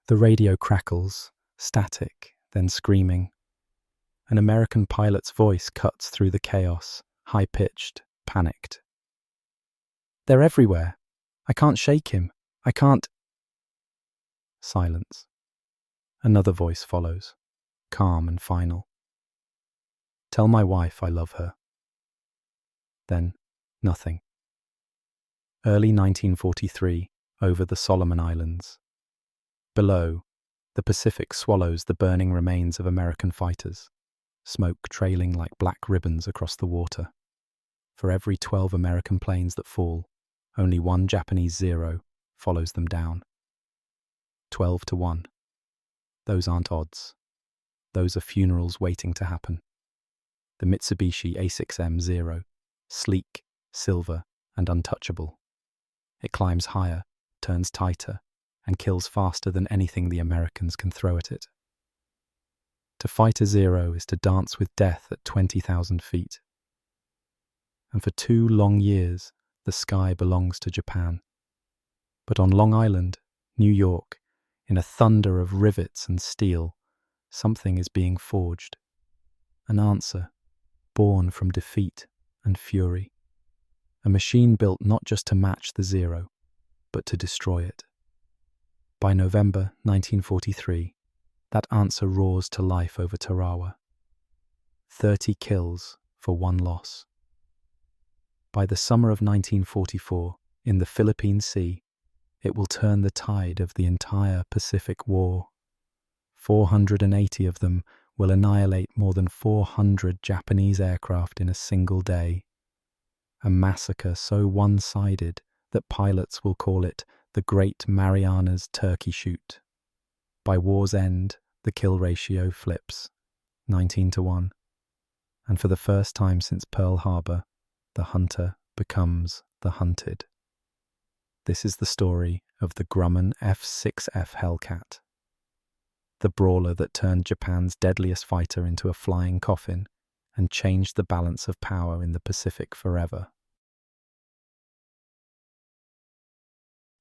The radio crackles, static, then screaming. An American pilot's voice cuts through the chaos, high-pitched, panicked. "They're everywhere. I can't shake him. I can't—" Silence. Another voice follows, calm and final. "Tell my wife I love her." Then, nothing. Early 1943, over the Solomon Islands. Below, the Pacific swallows the burning remains of American fighters, smoke trailing like black ribbons across the water. For every 12 American planes that fall, only one Japanese Zero follows them down. 12 to 1. Those aren't odds. Those are funerals waiting to happen. The Mitsubishi A6M Zero, sleek, silver, and untouchable. It climbs higher, turns tighter, and kills faster than anything the Americans can throw at it. To fight a Zero is to dance with death at 20,000 feet. And for 2 long years, the sky belongs to Japan. But on Long Island, New York, in a thunder of rivets and steel, something is being forged. An answer, born from defeat and fury. A machine built not just to match the Zero, but to destroy it. By November 1943, that answer roars to life over Tarawa. 30 kills for 1 loss. By the summer of 1944, in the Philippine Sea, it will turn the tide of the entire Pacific War. 480 of them will annihilate more than 400 Japanese aircraft in a single day. A massacre so one-sided that pilots will call it the Great Marianas Turkey Shoot. By war's end, the kill ratio flips, 19 to 1. And for the first time since Pearl Harbor, the hunter becomes the hunted. This is the story of the Grumman F6F Hellcat, the brawler that turned Japan's deadliest fighter into a flying coffin and changed the balance of power in the Pacific forever.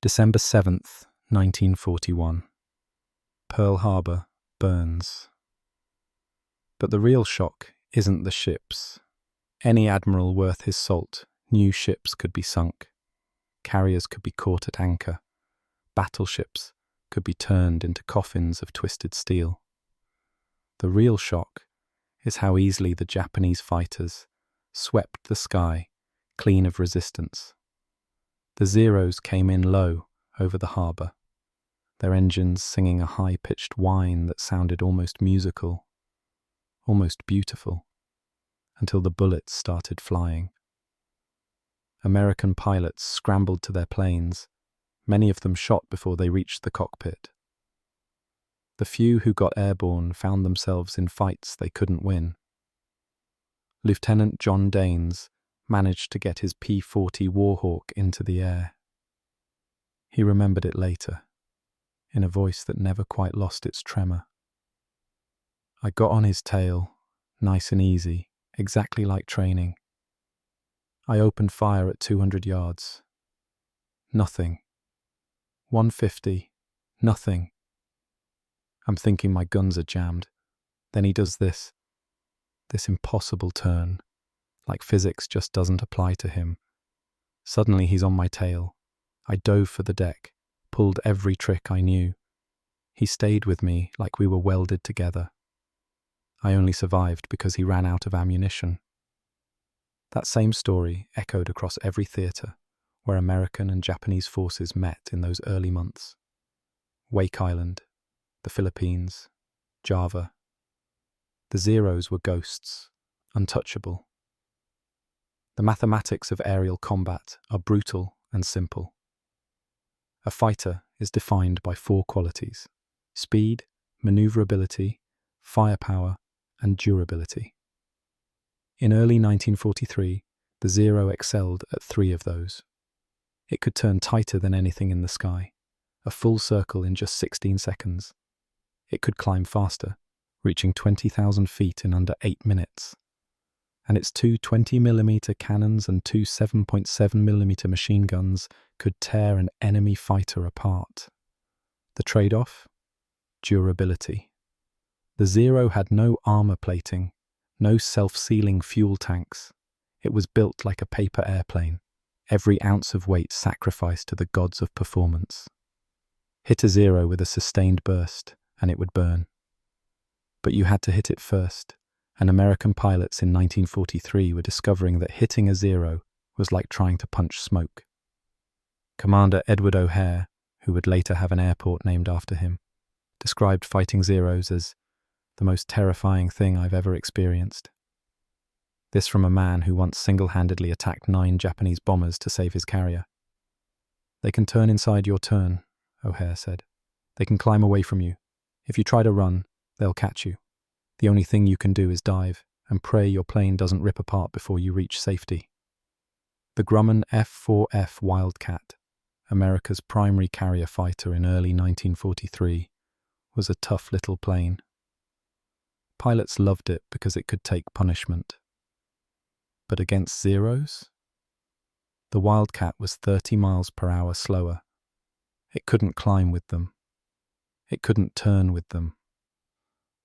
December 7th, 1941. Pearl Harbor burns. But the real shock isn't the ships. Any admiral worth his salt knew ships could be sunk. Carriers could be caught at anchor. Battleships could be turned into coffins of twisted steel. The real shock is how easily the Japanese fighters swept the sky clean of resistance. The Zeros came in low over the harbour, their engines singing a high-pitched whine that sounded almost musical, almost beautiful, until the bullets started flying. American pilots scrambled to their planes, many of them shot before they reached the cockpit. The few who got airborne found themselves in fights they couldn't win. Lieutenant John Daines managed to get his P-40 Warhawk into the air. He remembered it later, in a voice that never quite lost its tremor. "I got on his tail, nice and easy, exactly like training. I opened fire at 200 yards. Nothing. 150. Nothing. I'm thinking my guns are jammed. Then he does this impossible turn, like physics just doesn't apply to him. Suddenly he's on my tail. I dove for the deck, pulled every trick I knew. He stayed with me like we were welded together. I only survived because he ran out of ammunition." That same story echoed across every theatre where American and Japanese forces met in those early months. Wake Island, the Philippines, Java. The Zeros were ghosts, untouchable. The mathematics of aerial combat are brutal and simple. A fighter is defined by 4 qualities: speed, maneuverability, firepower, and durability. In early 1943, the Zero excelled at 3 of those. It could turn tighter than anything in the sky, a full circle in just 16 seconds. It could climb faster, reaching 20,000 feet in under 8 minutes. And its 2 20mm cannons and 2 7.7mm machine guns could tear an enemy fighter apart. The trade-off? durability. The Zero had no armor plating, no self-sealing fuel tanks. It was built like a paper airplane, every ounce of weight sacrificed to the gods of performance. Hit a Zero with a sustained burst, and it would burn. But you had to hit it first, and American pilots in 1943 were discovering that hitting a Zero was like trying to punch smoke. Commander Edward O'Hare, who would later have an airport named after him, described fighting Zeros as the most terrifying thing I've ever experienced. This from a man who once single-handedly attacked 9 Japanese bombers to save his carrier. They can turn inside your turn, O'Hare said. They can climb away from you. If you try to run, they'll catch you. The only thing you can do is dive and pray your plane doesn't rip apart before you reach safety. The Grumman F6F Wildcat, America's primary carrier fighter in early 1943, was a tough little plane. Pilots loved it because it could take punishment. But against Zeros? The Wildcat was 30 miles per hour slower. It couldn't climb with them. It couldn't turn with them.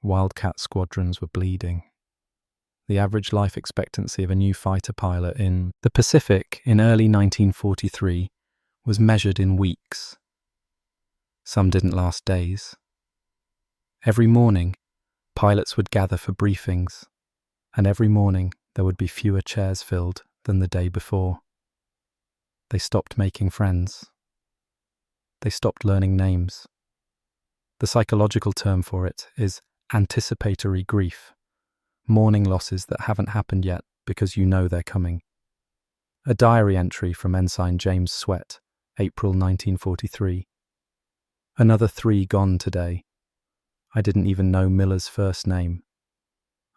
Wildcat squadrons were bleeding. The average life expectancy of a new fighter pilot in the Pacific in early 1943 was measured in weeks. Some didn't last days. Every morning, pilots would gather for briefings, and every morning there would be fewer chairs filled than the day before. They stopped making friends. They stopped learning names. The psychological term for it is anticipatory grief, mourning losses that haven't happened yet because you know they're coming. A diary entry from Ensign James Sweat, April 1943. Another 3 gone today. I didn't even know Miller's first name.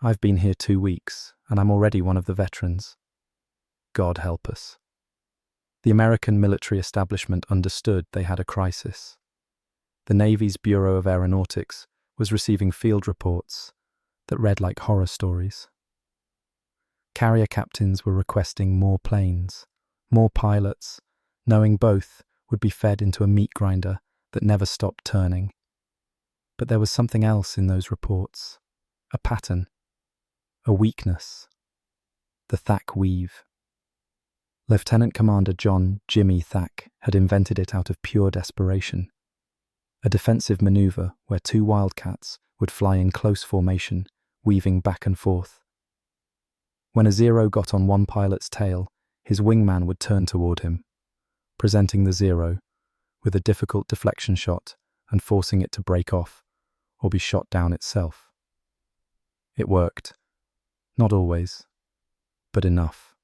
I've been here 2 weeks, and I'm already one of the veterans. God help us. The American military establishment understood they had a crisis. The Navy's Bureau of Aeronautics was receiving field reports that read like horror stories. Carrier captains were requesting more planes, more pilots, knowing both would be fed into a meat grinder that never stopped turning. But there was something else in those reports, a pattern, a weakness, the Thack weave. Lieutenant Commander John "Jimmy" Thack had invented it out of pure desperation. A defensive maneuver where 2 Wildcats would fly in close formation, weaving back and forth. When a Zero got on one pilot's tail, his wingman would turn toward him, presenting the Zero with a difficult deflection shot and forcing it to break off or be shot down itself. It worked. Not always, but enough.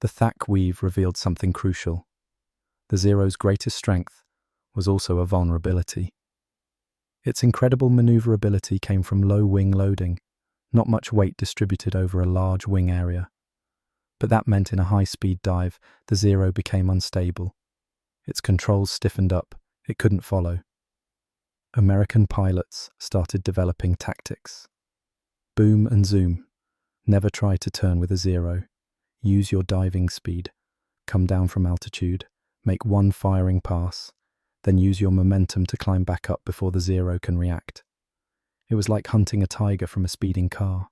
The Thack weave revealed something crucial. The Zero's greatest strength was also a vulnerability. Its incredible maneuverability came from low wing loading, not much weight distributed over a large wing area. But that meant in a high-speed dive, the Zero became unstable. Its controls stiffened up, it couldn't follow. American pilots started developing tactics. Boom and zoom. Never try to turn with a Zero. Use your diving speed. Come down from altitude. Make one firing pass. Then use your momentum to climb back up before the Zero can react. It was like hunting a tiger from a speeding car.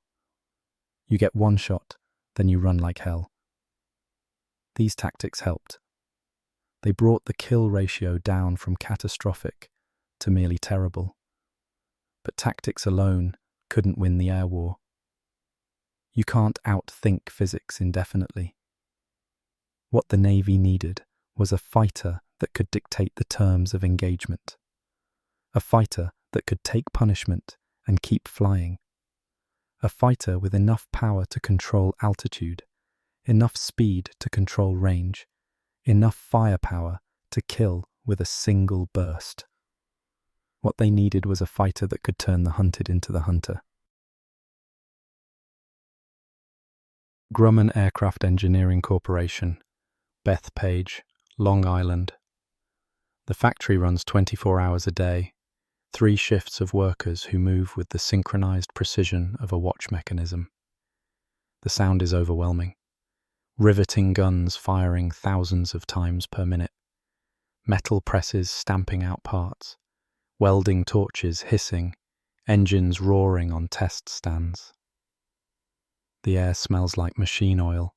You get one shot, then you run like hell. These tactics helped. They brought the kill ratio down from catastrophic to merely terrible. But tactics alone couldn't win the air war. You can't outthink physics indefinitely. What the Navy needed was a fighter that could dictate the terms of engagement. A fighter that could take punishment and keep flying. A fighter with enough power to control altitude, enough speed to control range, enough firepower to kill with a single burst. What they needed was a fighter that could turn the hunted into the hunter. Grumman Aircraft Engineering Corporation, Bethpage, Long Island. The factory runs 24 hours a day, 3 shifts of workers who move with the synchronized precision of a watch mechanism. The sound is overwhelming. Riveting guns firing thousands of times per minute. Metal presses stamping out parts. welding torches hissing, engines roaring on test stands. The air smells like machine oil,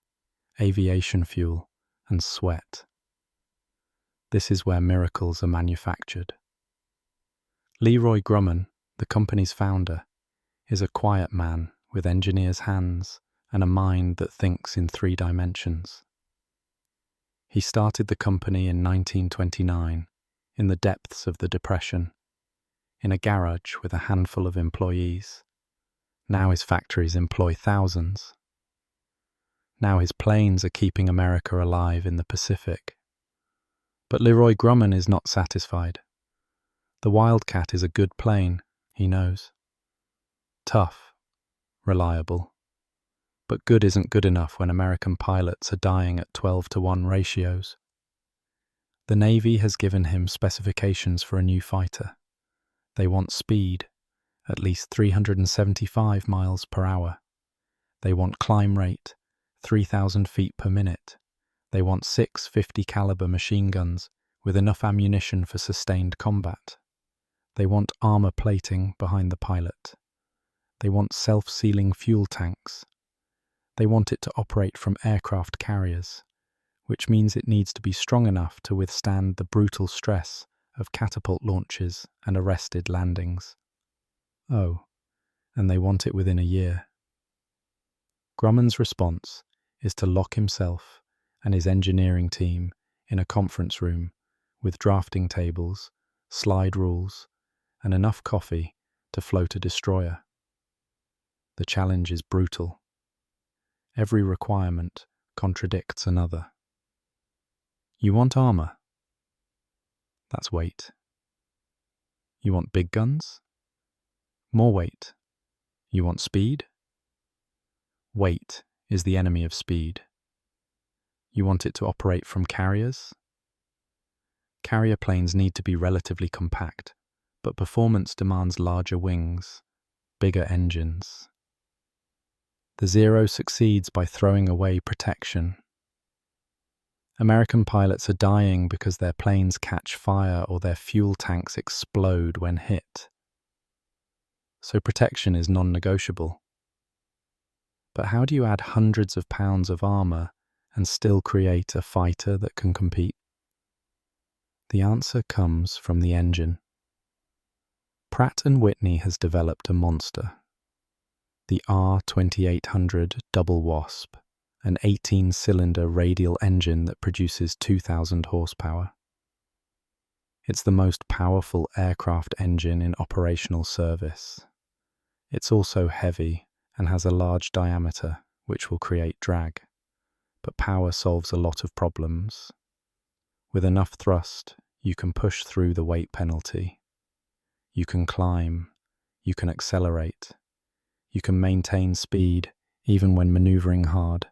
aviation fuel, and sweat. This is where miracles are manufactured. Leroy Grumman, the company's founder, is a quiet man with engineer's hands and a mind that thinks in 3 dimensions. He started the company in 1929, in the depths of the Depression, in a garage with a handful of employees. Now his factories employ thousands. Now his planes are keeping America alive in the Pacific. But Leroy Grumman is not satisfied. The Wildcat is a good plane, he knows. Tough, reliable. But good isn't good enough when American pilots are dying at 12-to-1 ratios. The Navy has given him specifications for a new fighter. They want speed, at least 375 miles per hour. They want climb rate, 3,000 feet per minute. They want 6 50 caliber machine guns with enough ammunition for sustained combat. They want armor plating behind the pilot. They want self-sealing fuel tanks. They want it to operate from aircraft carriers, which means it needs to be strong enough to withstand the brutal stress of catapult launches and arrested landings. Oh, and they want it within a year. Grumman's response is to lock himself and his engineering team in a conference room with drafting tables, slide rules, and enough coffee to float a destroyer. The challenge is brutal. Every requirement contradicts another. You want armor? That's weight. You want big guns? More weight. You want speed? Weight is the enemy of speed. You want it to operate from carriers? Carrier planes need to be relatively compact, but performance demands larger wings, bigger engines. The Zero succeeds by throwing away protection. American pilots are dying because their planes catch fire or their fuel tanks explode when hit. So protection is non-negotiable. But how do you add hundreds of pounds of armor and still create a fighter that can compete? The answer comes from the engine. Pratt & Whitney has developed a monster. The R2800 Double Wasp, an 18-cylinder radial engine that produces 2,000 horsepower. It's the most powerful aircraft engine in operational service. It's also heavy and has a large diameter, which will create drag. But power solves a lot of problems. With enough thrust, you can push through the weight penalty. You can climb. You can accelerate. You can maintain speed, even when maneuvering hard.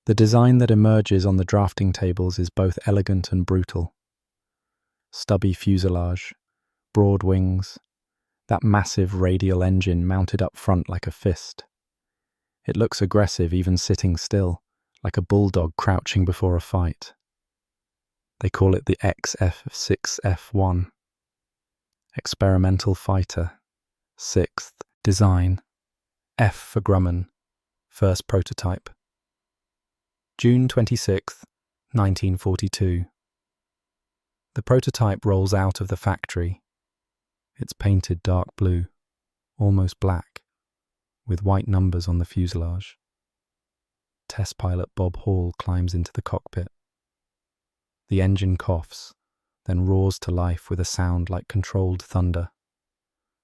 The design that emerges on the drafting tables is both elegant and brutal. Stubby fuselage, broad wings, that massive radial engine mounted up front like a fist. It looks aggressive even sitting still, like a bulldog crouching before a fight. They call it the XF6F1. Experimental fighter, 6th design, F for Grumman, first prototype. June 26, 1942. The prototype rolls out of the factory. It's painted dark blue, almost black, with white numbers on the fuselage. Test pilot Bob Hall climbs into the cockpit. The engine coughs, then roars to life with a sound like controlled thunder.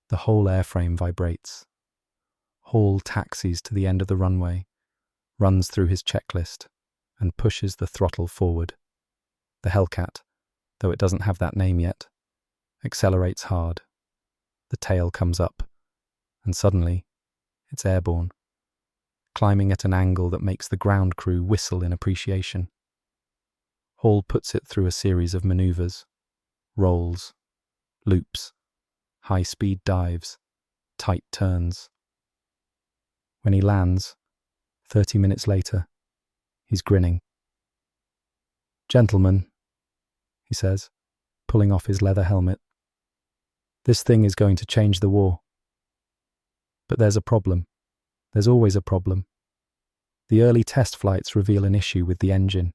The whole airframe vibrates. Hall taxis to the end of the runway, runs through his checklist, and pushes the throttle forward. The Hellcat, though it doesn't have that name yet, accelerates hard. The tail comes up, and suddenly, it's airborne, climbing at an angle that makes the ground crew whistle in appreciation. Hall puts it through a series of maneuvers, rolls, loops, high-speed dives, tight turns. When he lands, 30 minutes later, he's grinning. "Gentlemen," he says, pulling off his leather helmet, This thing is going to change the war. But there's a problem. There's always a problem. The early test flights reveal an issue with the engine.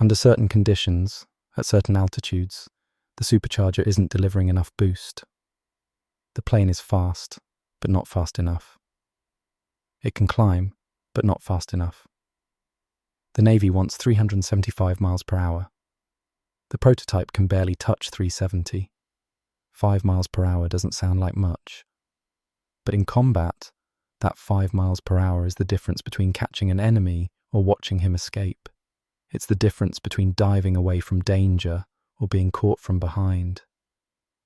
Under certain conditions, at certain altitudes, the supercharger isn't delivering enough boost. The plane is fast, but not fast enough. It can climb, but not fast enough. The Navy wants 375 miles per hour. The prototype can barely touch 370. 5 miles per hour doesn't sound like much. But in combat, that 5 miles per hour is the difference between catching an enemy or watching him escape. It's the difference between diving away from danger or being caught from behind.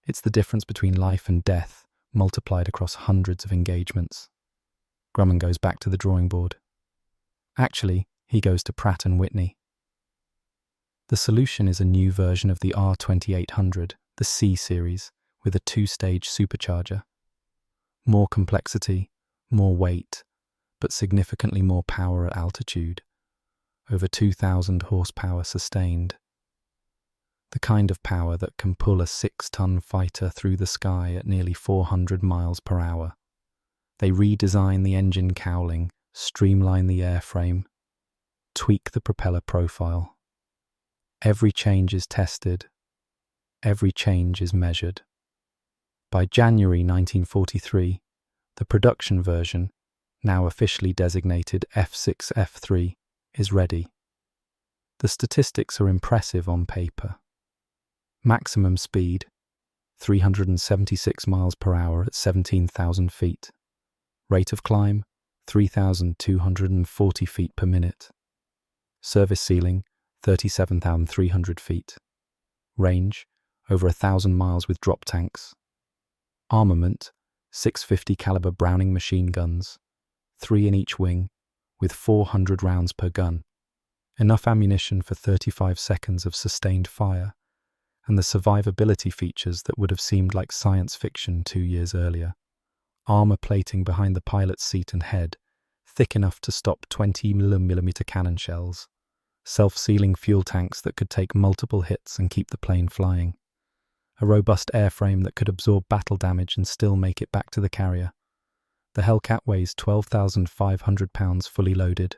It's the difference between life and death multiplied across hundreds of engagements. Grumman goes back to the drawing board. Actually, he goes to Pratt & Whitney. The solution is a new version of the R2800, the C series, with a 2-stage supercharger. More complexity, more weight, but significantly more power at altitude. Over 2,000 horsepower sustained. The kind of power that can pull a 6-ton fighter through the sky at nearly 400 miles per hour. They redesign the engine cowling, streamline the airframe, tweak the propeller profile. Every change is tested. Every change is measured. By January 1943, the production version, now officially designated F6F3, is ready. The statistics are impressive on paper. Maximum speed, 376 miles per hour at 17,000 feet. Rate of climb, 3,240 feet per minute. Service ceiling, 37,300 feet. Range, over 1,000 miles with drop tanks. Armament, 650 caliber Browning machine guns, 3 in each wing, with 400 rounds per gun. Enough ammunition for 35 seconds of sustained fire, and the survivability features that would have seemed like science fiction 2 years earlier. Armor plating behind the pilot's seat and head, thick enough to stop 20mm cannon shells. Self-sealing fuel tanks that could take multiple hits and keep the plane flying. A robust airframe that could absorb battle damage and still make it back to the carrier. The Hellcat weighs 12,500 pounds fully loaded.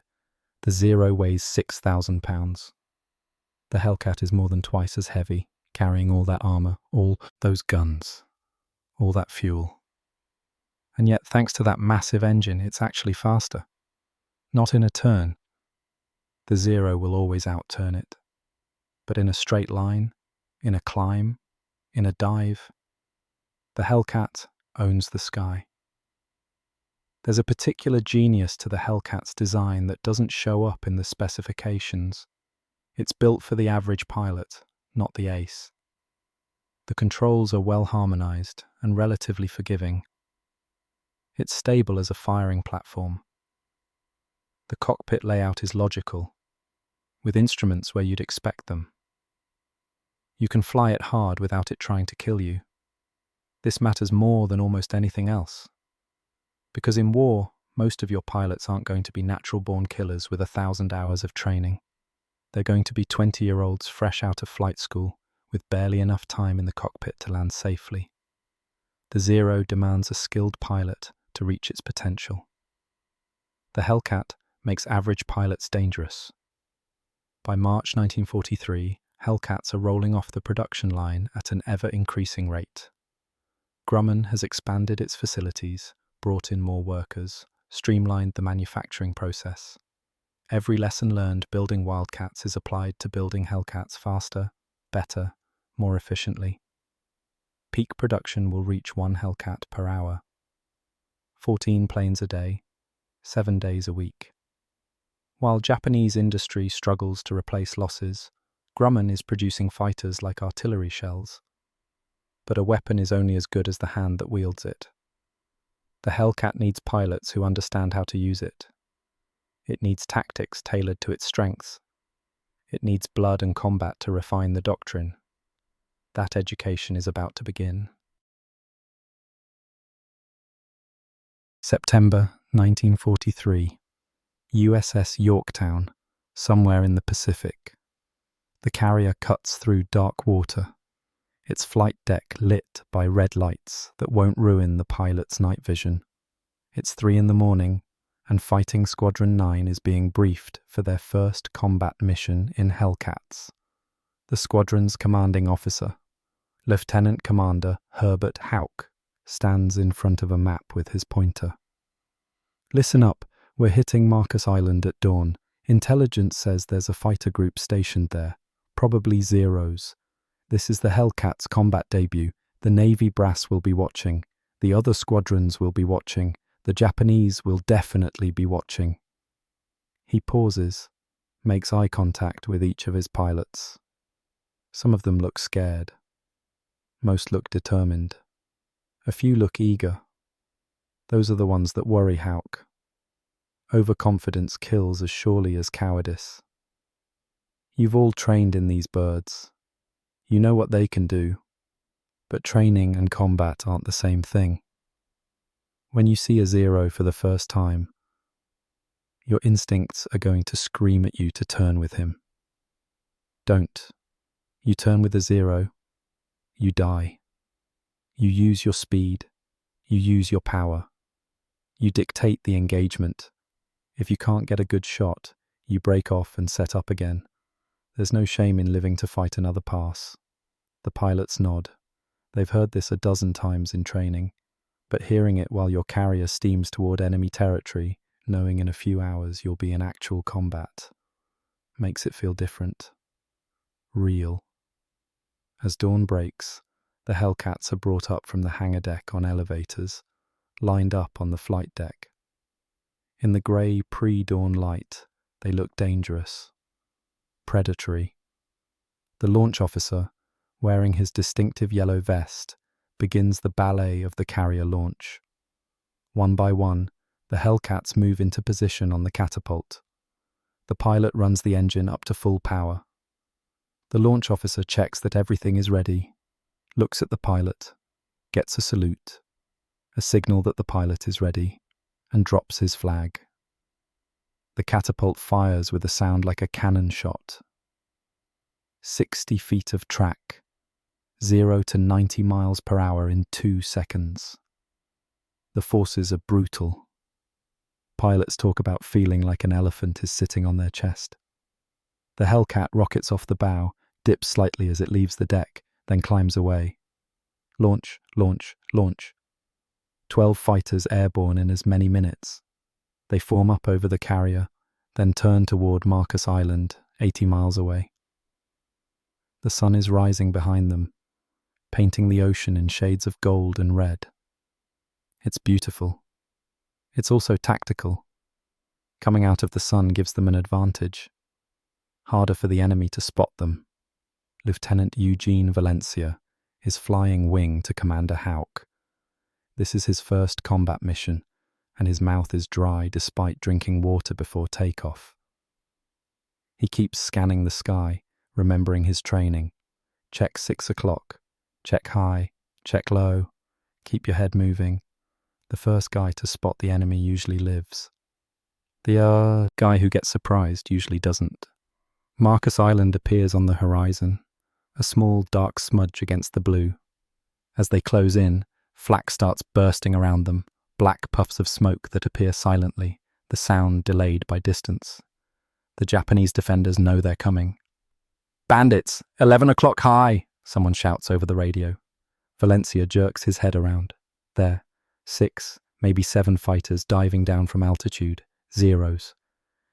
The Zero weighs 6,000 pounds. The Hellcat is more than twice as heavy, carrying all that armor, all those guns, all that fuel. And yet, thanks to that massive engine, it's actually faster. Not in a turn. The Zero will always outturn it. But in a straight line, in a climb, in a dive, the Hellcat owns the sky. There's a particular genius to the Hellcat's design that doesn't show up in the specifications. It's built for the average pilot, not the ace. The controls are well harmonized and relatively forgiving. It's stable as a firing platform. The cockpit layout is logical, with instruments where you'd expect them. You can fly it hard without it trying to kill you. This matters more than almost anything else. Because in war, most of your pilots aren't going to be natural-born killers with 1,000 hours of training. They're going to be 20-year-olds fresh out of flight school, with barely enough time in the cockpit to land safely. The Zero demands a skilled pilot to reach its potential. The Hellcat makes average pilots dangerous. By March 1943, Hellcats are rolling off the production line at an ever-increasing rate. Grumman has expanded its facilities, brought in more workers, streamlined the manufacturing process. Every lesson learned building Wildcats is applied to building Hellcats faster, better, more efficiently. Peak production will reach 1 Hellcat per hour. 14 planes a day, 7 days a week. While Japanese industry struggles to replace losses, Grumman is producing fighters like artillery shells. But a weapon is only as good as the hand that wields it. The Hellcat needs pilots who understand how to use it. It needs tactics tailored to its strengths. It needs blood and combat to refine the doctrine. That education is about to begin. September 1943. USS Yorktown, somewhere in the Pacific. The carrier cuts through dark water. its flight deck lit by red lights that won't ruin the pilot's night vision. It's 3 a.m, and Fighting Squadron 9 is being briefed for their first combat mission in Hellcats. The squadron's commanding officer, Lieutenant Commander Herbert Houck, stands in front of a map with his pointer. "Listen up, we're hitting Marcus Island at dawn. Intelligence says there's a fighter group stationed there, probably Zeros. This is the Hellcats' combat debut. The Navy brass will be watching. The other squadrons will be watching. The Japanese will definitely be watching." He pauses, makes eye contact with each of his pilots. Some of them look scared. Most look determined. A few look eager. Those are the ones that worry Houck. Overconfidence kills as surely as cowardice. You've all trained in these birds. You know what they can do. But training and combat aren't the same thing. When you see a Zero for the first time, your instincts are going to scream at you to turn with him. Don't. You turn with a Zero, you die. You use your speed. You use your power. You dictate the engagement. If you can't get a good shot, you break off and set up again. There's no shame in living to fight another pass. The pilots nod. They've heard this a dozen times in training, but hearing it while your carrier steams toward enemy territory, knowing in a few hours you'll be in actual combat, makes it feel different. Real. As dawn breaks, the Hellcats are brought up from the hangar deck on elevators, lined up on the flight deck. In the grey pre-dawn light, they look dangerous, predatory. The launch officer, wearing his distinctive yellow vest, begins the ballet of the carrier launch. One by one, the Hellcats move into position on the catapult. The pilot runs the engine up to full power. The launch officer checks that everything is ready, looks at the pilot, gets a salute, a signal that the pilot is ready, and drops his flag. The catapult fires with a sound like a cannon shot. 60 feet of track, 0 to 90 miles per hour in 2 seconds. The forces are brutal. Pilots talk about feeling like an elephant is sitting on their chest. The Hellcat rockets off the bow, dips slightly as it leaves the deck, then climbs away. Launch, launch, launch. 12 fighters airborne in as many minutes. They form up over the carrier, then turn toward Marcus Island, 80 miles away. The sun is rising behind them, painting the ocean in shades of gold and red. It's beautiful. It's also tactical. Coming out of the sun gives them an advantage. Harder for the enemy to spot them. Lieutenant Eugene Valencia is flying wing to Commander Houck. This is his first combat mission, and his mouth is dry despite drinking water before takeoff. He keeps scanning the sky, remembering his training. Check 6 o'clock. Check high. Check low. Keep your head moving. The first guy to spot the enemy usually lives. The guy who gets surprised usually doesn't. Marcus Island appears on the horizon, a small dark smudge against the blue. As they close in, flak starts bursting around them, black puffs of smoke that appear silently, the sound delayed by distance. The Japanese defenders know they're coming. "Bandits! 11 o'clock high!" someone shouts over the radio. Valencia jerks his head around. There, 6, maybe 7 fighters diving down from altitude, Zeros.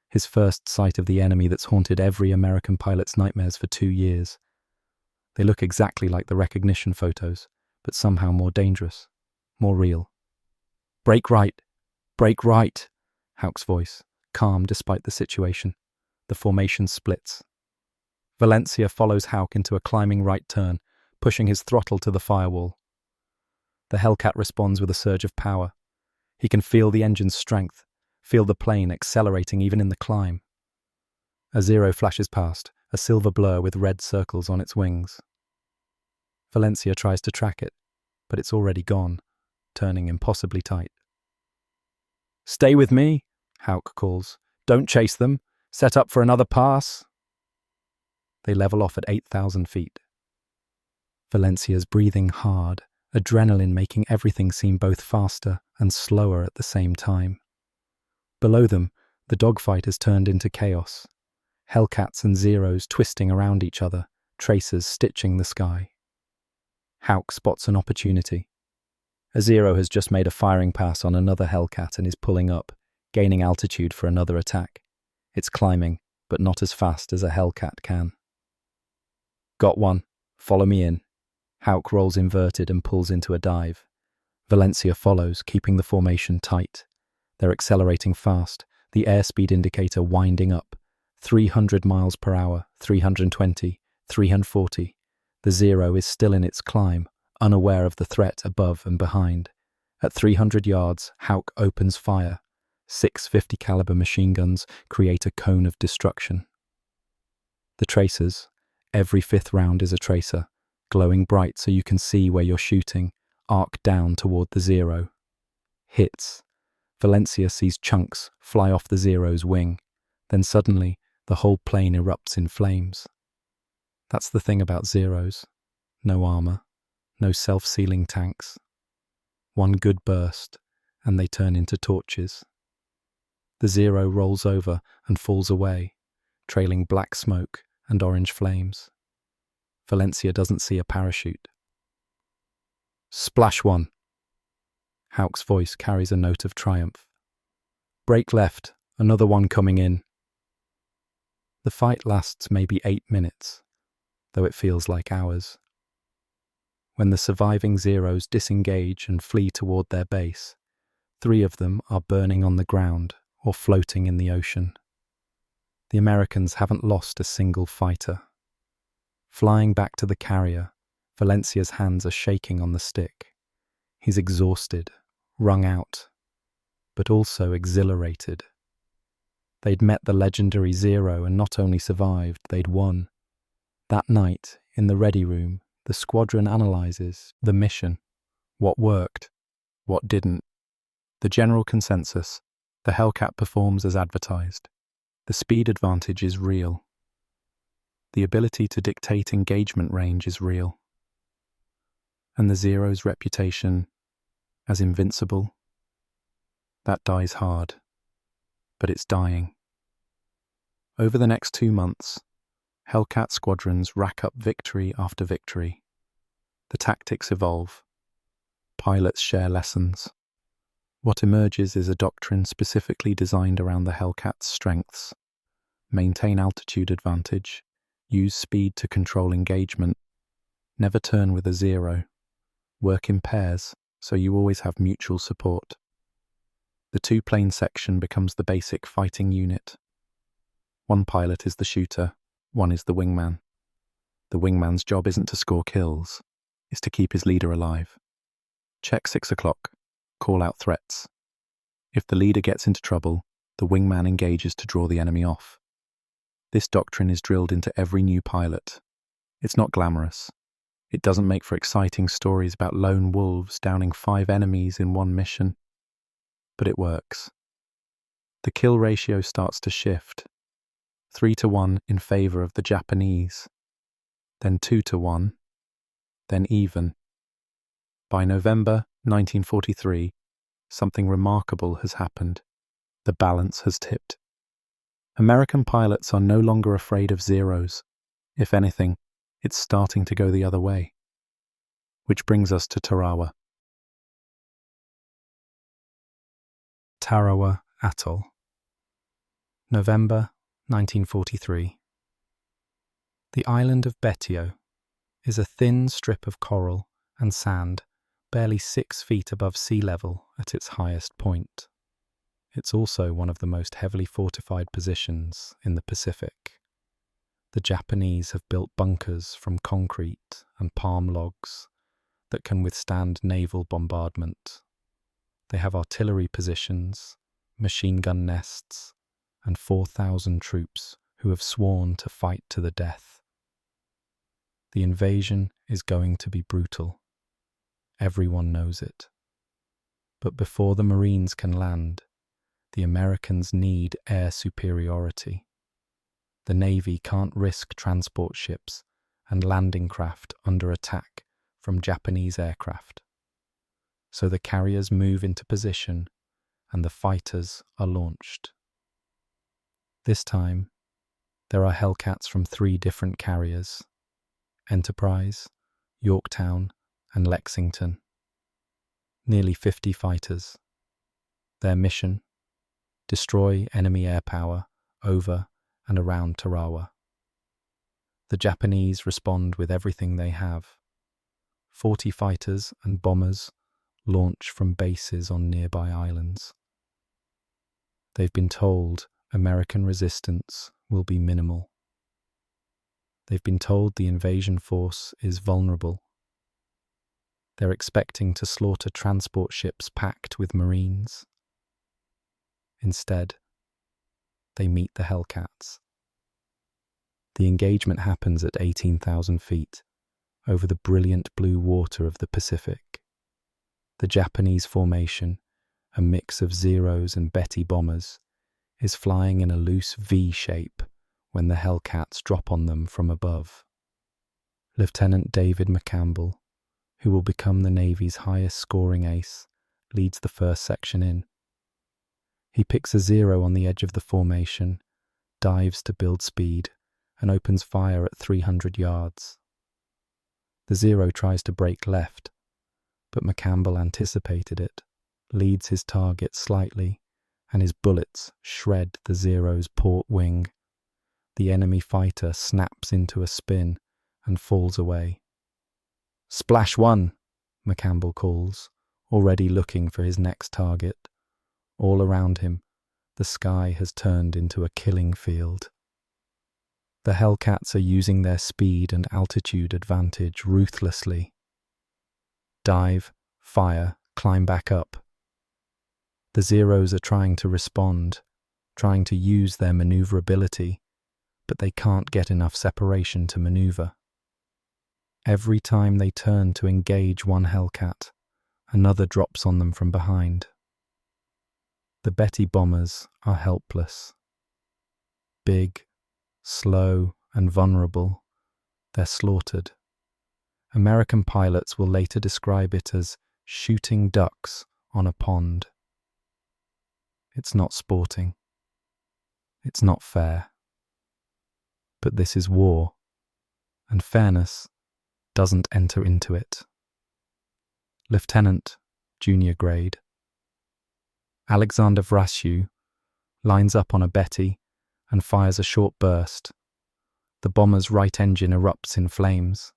His first sight of the enemy that's haunted every American pilot's nightmares for 2 years. They look exactly like the recognition photos, but somehow more dangerous, more real. "Break right! Break right!" Houck's voice, calm despite the situation. The formation splits. Valencia follows Houck into a climbing right turn, pushing his throttle to the firewall. The Hellcat responds with a surge of power. He can feel the engine's strength, feel the plane accelerating even in the climb. A Zero flashes past, a silver blur with red circles on its wings. Valencia tries to track it, but it's already gone, turning impossibly tight. "Stay with me," Houck calls. "Don't chase them. Set up for another pass." They level off at 8,000 feet. Valencia's breathing hard, adrenaline making everything seem both faster and slower at the same time. Below them, the dogfight has turned into chaos. Hellcats and Zeros twisting around each other, tracers stitching the sky. Hauk spots an opportunity. A Zero has just made a firing pass on another Hellcat and is pulling up, gaining altitude for another attack. It's climbing, but not as fast as a Hellcat can. Got one. Follow me in. Hauk rolls inverted and pulls into a dive. Valencia follows, keeping the formation tight. They're accelerating fast, the airspeed indicator winding up. 300 miles per hour, 320, 340. The Zero is still in its climb, unaware of the threat above and behind. At 300 yards, Hauk opens fire. 650 caliber machine guns create a cone of destruction. The tracers, every fifth round is a tracer, glowing bright so you can see where you're shooting, arc down toward the Zero. Hits. Valencia sees chunks fly off the Zero's wing. Then suddenly, the whole plane erupts in flames. That's the thing about Zeros. No armor, no self-sealing tanks. One good burst, and they turn into torches. The Zero rolls over and falls away, trailing black smoke and orange flames. Valencia doesn't see a parachute. Splash one! Hauk's voice carries a note of triumph. Break left, another one coming in. The fight lasts maybe 8 minutes, though it feels like hours. When the surviving Zeros disengage and flee toward their base, 3 of them are burning on the ground or floating in the ocean. The Americans haven't lost a single fighter. Flying back to the carrier, Valencia's hands are shaking on the stick. He's exhausted, wrung out, but also exhilarated. They'd met the legendary Zero and not only survived, they'd won. That night, in the ready room, the squadron analyzes the mission. What worked, what didn't. The general consensus: the Hellcat performs as advertised. The speed advantage is real. The ability to dictate engagement range is real. And the Zero's reputation as invincible, that dies hard, but it's dying. Over the next 2 months, Hellcat squadrons rack up victory after victory. The tactics evolve. Pilots share lessons. What emerges is a doctrine specifically designed around the Hellcat's strengths. Maintain altitude advantage. Use speed to control engagement. Never turn with a Zero. Work in pairs, so you always have mutual support. The 2-plane section becomes the basic fighting unit. One pilot is the shooter, one is the wingman. The wingman's job isn't to score kills, it's to keep his leader alive. Check 6 o'clock, call out threats. If the leader gets into trouble, the wingman engages to draw the enemy off. This doctrine is drilled into every new pilot. It's not glamorous. It doesn't make for exciting stories about lone wolves downing 5 enemies in one mission. But it works. The kill ratio starts to shift. 3-1 in favor of the Japanese. Then 2-1. Then even. By November 1943, something remarkable has happened. The balance has tipped. American pilots are no longer afraid of Zeros. If anything, it's starting to go the other way. Which brings us to Tarawa. Tarawa Atoll. November 1943. The island of Betio is a thin strip of coral and sand, barely 6 feet above sea level at its highest point. It's also one of the most heavily fortified positions in the Pacific. The Japanese have built bunkers from concrete and palm logs that can withstand naval bombardment. They have artillery positions, machine gun nests, and 4,000 troops who have sworn to fight to the death. The invasion is going to be brutal. Everyone knows it. But before the Marines can land, the Americans need air superiority. The Navy can't risk transport ships and landing craft under attack from Japanese aircraft. So the carriers move into position and the fighters are launched. This time, there are Hellcats from 3 different carriers: Enterprise, Yorktown, and Lexington. Nearly 50 fighters. Their mission: destroy enemy air power over and around Tarawa. The Japanese respond with everything they have. 40 fighters and bombers launch from bases on nearby islands. They've been told American resistance will be minimal. They've been told the invasion force is vulnerable. They're expecting to slaughter transport ships packed with Marines. Instead, they meet the Hellcats. The engagement happens at 18,000 feet, over the brilliant blue water of the Pacific. The Japanese formation, a mix of Zeros and Betty bombers, is flying in a loose V shape when the Hellcats drop on them from above. Lieutenant David McCampbell, who will become the Navy's highest scoring ace, leads the first section in. He picks a Zero on the edge of the formation, dives to build speed, and opens fire at 300 yards. The Zero tries to break left, but McCampbell anticipated it, leads his target slightly, and his bullets shred the Zero's port wing. The enemy fighter snaps into a spin and falls away. "Splash one," McCampbell calls, already looking for his next target. All around him, the sky has turned into a killing field. The Hellcats are using their speed and altitude advantage ruthlessly. Dive, fire, climb back up. The Zeros are trying to respond, trying to use their maneuverability, but they can't get enough separation to maneuver. Every time they turn to engage one Hellcat, another drops on them from behind. The Betty bombers are helpless. Big, slow, and vulnerable, they're slaughtered. American pilots will later describe it as shooting ducks on a pond. It's not sporting. It's not fair. But this is war, and fairness doesn't enter into it. Lieutenant, junior grade. Alexander Vrashew lines up on a Betty and fires a short burst. The bomber's right engine erupts in flames.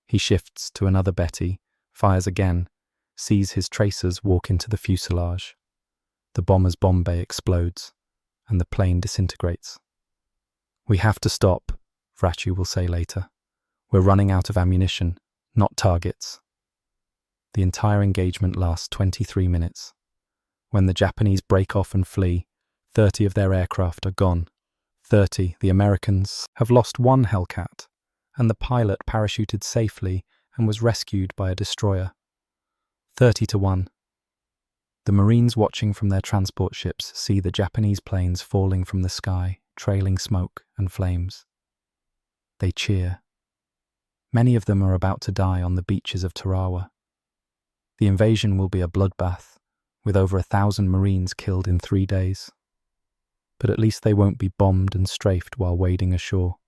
He shifts to another Betty, fires again, sees his tracers walk into the fuselage. The bomber's bomb bay explodes, and the plane disintegrates. "We have to stop," Vrashew will say later. "We're running out of ammunition, not targets." The entire engagement lasts 23 minutes. When the Japanese break off and flee, 30 of their aircraft are gone. 30, the Americans, have lost one Hellcat, and the pilot parachuted safely and was rescued by a destroyer. 30-1. The Marines watching from their transport ships see the Japanese planes falling from the sky, trailing smoke and flames. They cheer. Many of them are about to die on the beaches of Tarawa. The invasion will be a bloodbath, with over 1,000 Marines killed in 3 days. But at least they won't be bombed and strafed while wading ashore.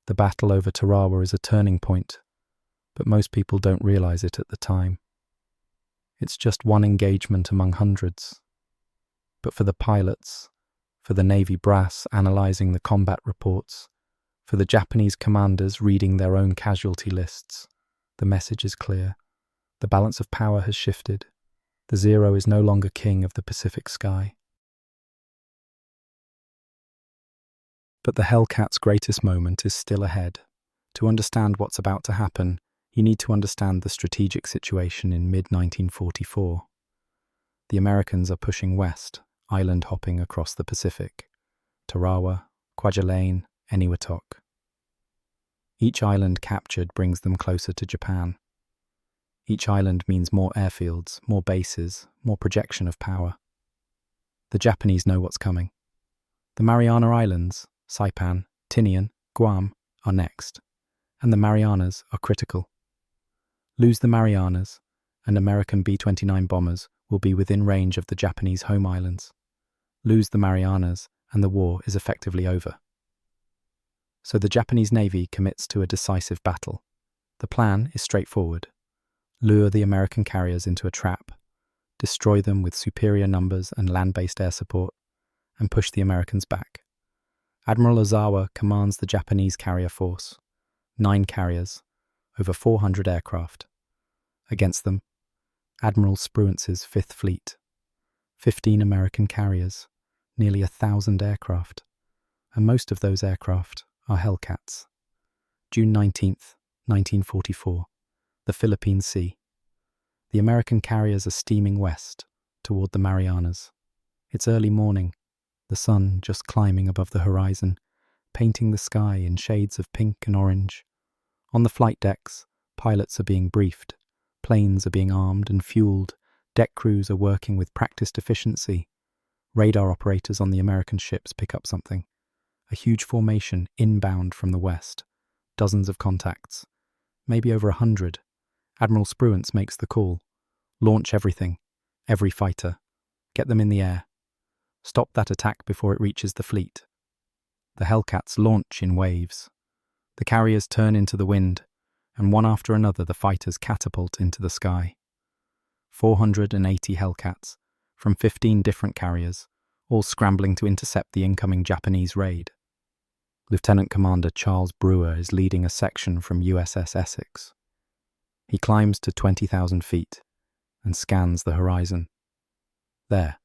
The battle over Tarawa is a turning point, but most people don't realize it at the time. It's just one engagement among hundreds. But for the pilots, for the Navy brass analyzing the combat reports, for the Japanese commanders reading their own casualty lists, the message is clear. The balance of power has shifted. The Zero is no longer king of the Pacific sky. But the Hellcat's greatest moment is still ahead. To understand what's about to happen, you need to understand the strategic situation in mid-1944. The Americans are pushing west, island hopping across the Pacific. Tarawa, Kwajalein, Eniwetok. Each island captured brings them closer to Japan. Each island means more airfields, more bases, more projection of power. The Japanese know what's coming. The Mariana Islands, Saipan, Tinian, Guam, are next, and the Marianas are critical. Lose the Marianas, and American B-29 bombers will be within range of the Japanese home islands. Lose the Marianas, and the war is effectively over. So the Japanese Navy commits to a decisive battle. The plan is straightforward. Lure the American carriers into a trap, destroy them with superior numbers and land-based air support, and push the Americans back. Admiral Ozawa commands the Japanese carrier force, 9 carriers, over 400 aircraft. Against them, Admiral Spruance's 5th Fleet, 15 American carriers, nearly 1,000 aircraft, and most of those aircraft are Hellcats. June 19th, 1944, the Philippine Sea. The American carriers are steaming west, toward the Marianas. It's early morning, the sun just climbing above the horizon, painting the sky in shades of pink and orange. On the flight decks, pilots are being briefed, planes are being armed and fueled, deck crews are working with practiced efficiency. Radar operators on the American ships pick up something. A huge formation inbound from the west. Dozens of contacts. Maybe over 100. Admiral Spruance makes the call. Launch everything. Every fighter. Get them in the air. Stop that attack before it reaches the fleet. The Hellcats launch in waves. The carriers turn into the wind, and one after another the fighters catapult into the sky. 480 Hellcats, from 15 different carriers, all scrambling to intercept the incoming Japanese raid. Lieutenant Commander Charles Brewer is leading a section from USS Essex. He climbs to 20,000 feet and scans the horizon. There,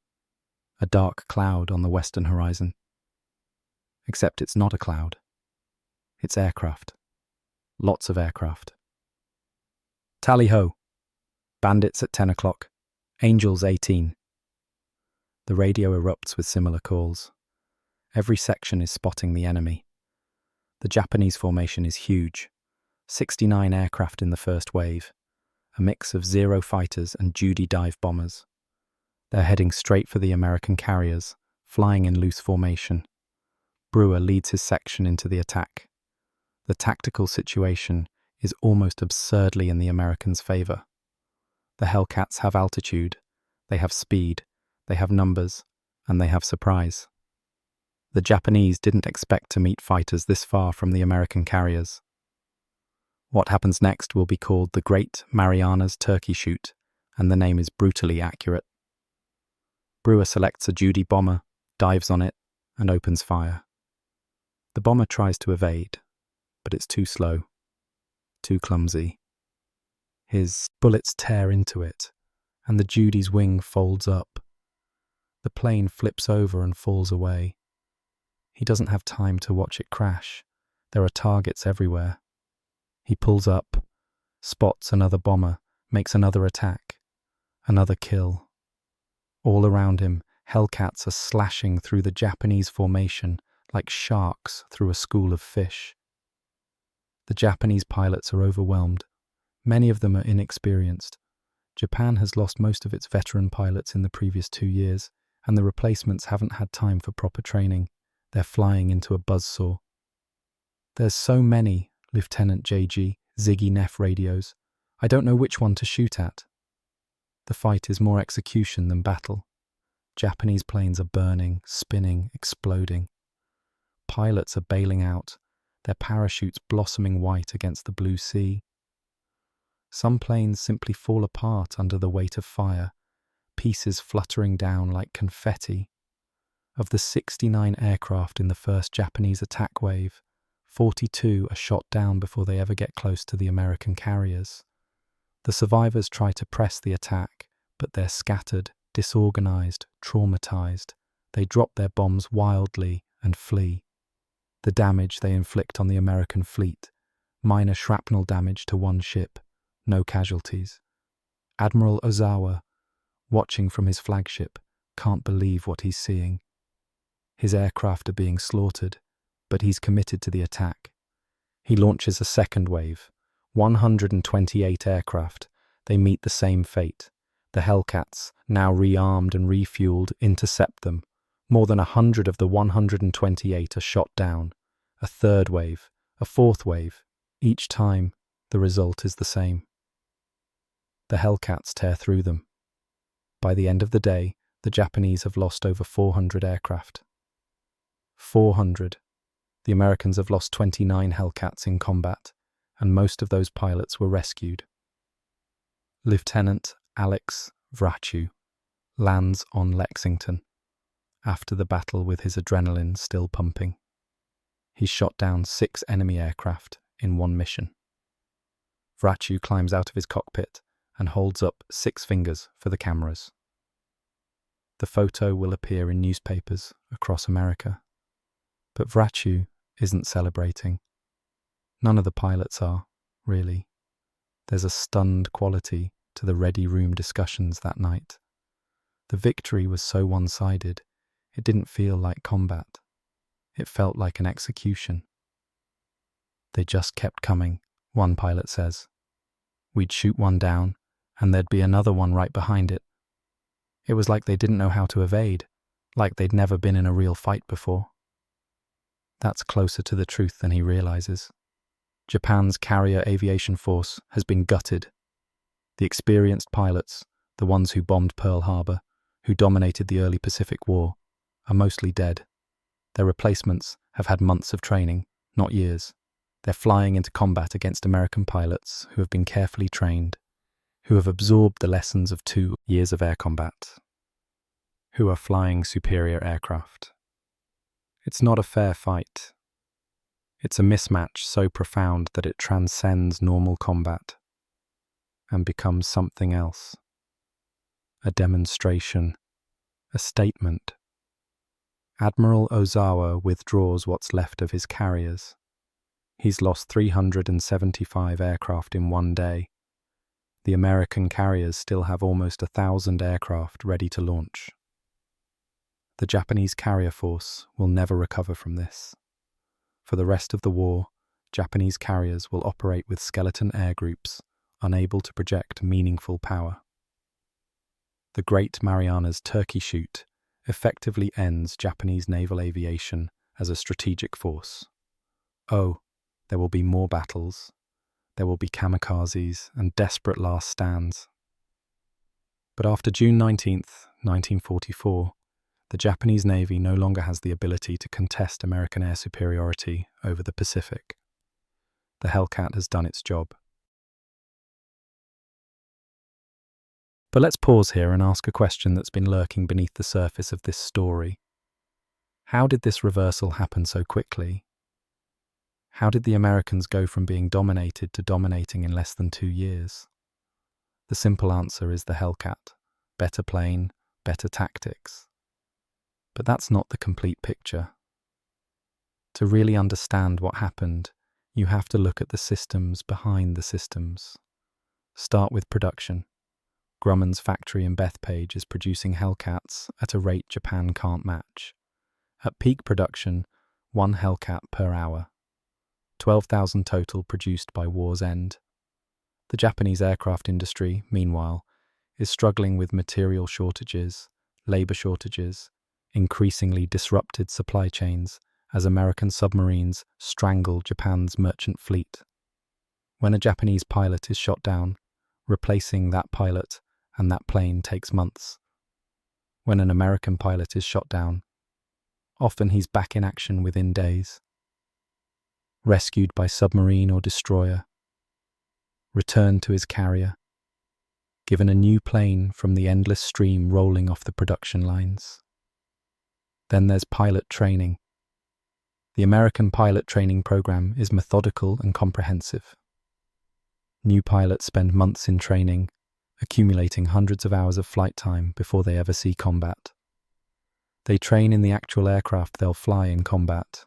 a dark cloud on the western horizon. Except it's not a cloud. It's aircraft. Lots of aircraft. Tally-ho! Bandits at 10 o'clock. Angels 18. The radio erupts with similar calls. Every section is spotting the enemy. The Japanese formation is huge. 69 aircraft in the first wave. A mix of Zero fighters and Judy dive bombers. They're heading straight for the American carriers, flying in loose formation. Brewer leads his section into the attack. The tactical situation is almost absurdly in the Americans' favor. The Hellcats have altitude, they have speed, they have numbers, and they have surprise. The Japanese didn't expect to meet fighters this far from the American carriers. What happens next will be called the Great Marianas Turkey Shoot, and the name is brutally accurate. Brewer selects a Judy bomber, dives on it, and opens fire. The bomber tries to evade, but it's too slow, too clumsy. His bullets tear into it, and the Judy's wing folds up. The plane flips over and falls away. He doesn't have time to watch it crash. There are targets everywhere. He pulls up, spots another bomber, makes another attack, another kill. All around him, Hellcats are slashing through the Japanese formation like sharks through a school of fish. The Japanese pilots are overwhelmed. Many of them are inexperienced. Japan has lost most of its veteran pilots in the previous 2 years, and the replacements haven't had time for proper training. They're flying into a buzzsaw. There's so many, Lieutenant J.G. Ziggy Neff radios. I don't know which one to shoot at. The fight is more execution than battle. Japanese planes are burning, spinning, exploding. Pilots are bailing out, their parachutes blossoming white against the blue sea. Some planes simply fall apart under the weight of fire, pieces fluttering down like confetti. Of the 69 aircraft in the first Japanese attack wave, 42 are shot down before they ever get close to the American carriers. The survivors try to press the attack, but they're scattered, disorganized, traumatized. They drop their bombs wildly and flee. The damage they inflict on the American fleet: minor shrapnel damage to one ship, no casualties. Admiral Ozawa, watching from his flagship, can't believe what he's seeing. His aircraft are being slaughtered, but he's committed to the attack. He launches a second wave. 128 aircraft. They meet the same fate. The Hellcats, now rearmed and refueled, intercept them. More than 100 of the 128 are shot down. A third wave, a fourth wave, Each time, the result is the same. The Hellcats tear through them. By the end of the day, the Japanese have lost over 400 aircraft. 400. The Americans have lost 29 Hellcats in combat, and most of those pilots were rescued. Lieutenant Alex Vrachu lands on Lexington after the battle with his adrenaline still pumping. He shot down 6 enemy aircraft in one mission. Vrachu climbs out of his cockpit and holds up 6 fingers for the cameras. The photo will appear in newspapers across America. But Vrachu isn't celebrating. None of the pilots are, really. There's a stunned quality to the ready room discussions that night. The victory was so one-sided, it didn't feel like combat. It felt like an execution. They just kept coming, one pilot says. We'd shoot one down, and there'd be another one right behind it. It was like they didn't know how to evade, like they'd never been in a real fight before. That's closer to the truth than he realizes. Japan's carrier aviation force has been gutted. The experienced pilots, the ones who bombed Pearl Harbor, who dominated the early Pacific War, are mostly dead. Their replacements have had months of training, not years. They're flying into combat against American pilots who have been carefully trained, who have absorbed the lessons of 2 years of air combat, who are flying superior aircraft. It's not a fair fight. It's a mismatch so profound that it transcends normal combat and becomes something else. A demonstration, a statement. Admiral Ozawa withdraws what's left of his carriers. He's lost 375 aircraft in one day. The American carriers still have almost 1,000 aircraft ready to launch. The Japanese carrier force will never recover from this. For the rest of the war, Japanese carriers will operate with skeleton air groups, unable to project meaningful power. The Great Marianas Turkey Shoot effectively ends Japanese naval aviation as a strategic force. Oh, there will be more battles. There will be kamikazes and desperate last stands. But after June 19th, 1944, the Japanese Navy no longer has the ability to contest American air superiority over the Pacific. The Hellcat has done its job. But let's pause here and ask a question that's been lurking beneath the surface of this story. How did this reversal happen so quickly? How did the Americans go from being dominated to dominating in less than 2 years? The simple answer is the Hellcat. Better plane, better tactics. But that's not the complete picture. To really understand what happened, you have to look at the systems behind the systems. Start with production. Grumman's factory in Bethpage is producing Hellcats at a rate Japan can't match. At peak production, 1 Hellcat per hour. 12,000 total produced by war's end. The Japanese aircraft industry, meanwhile, is struggling with material shortages, labor shortages, increasingly disrupted supply chains as American submarines strangle Japan's merchant fleet. When a Japanese pilot is shot down, replacing that pilot and that plane takes months. When an American pilot is shot down, often he's back in action within days. Rescued by submarine or destroyer, returned to his carrier, given a new plane from the endless stream rolling off the production lines. Then there's pilot training. The American pilot training program is methodical and comprehensive. New pilots spend months in training, accumulating hundreds of hours of flight time before they ever see combat. They train in the actual aircraft they'll fly in combat.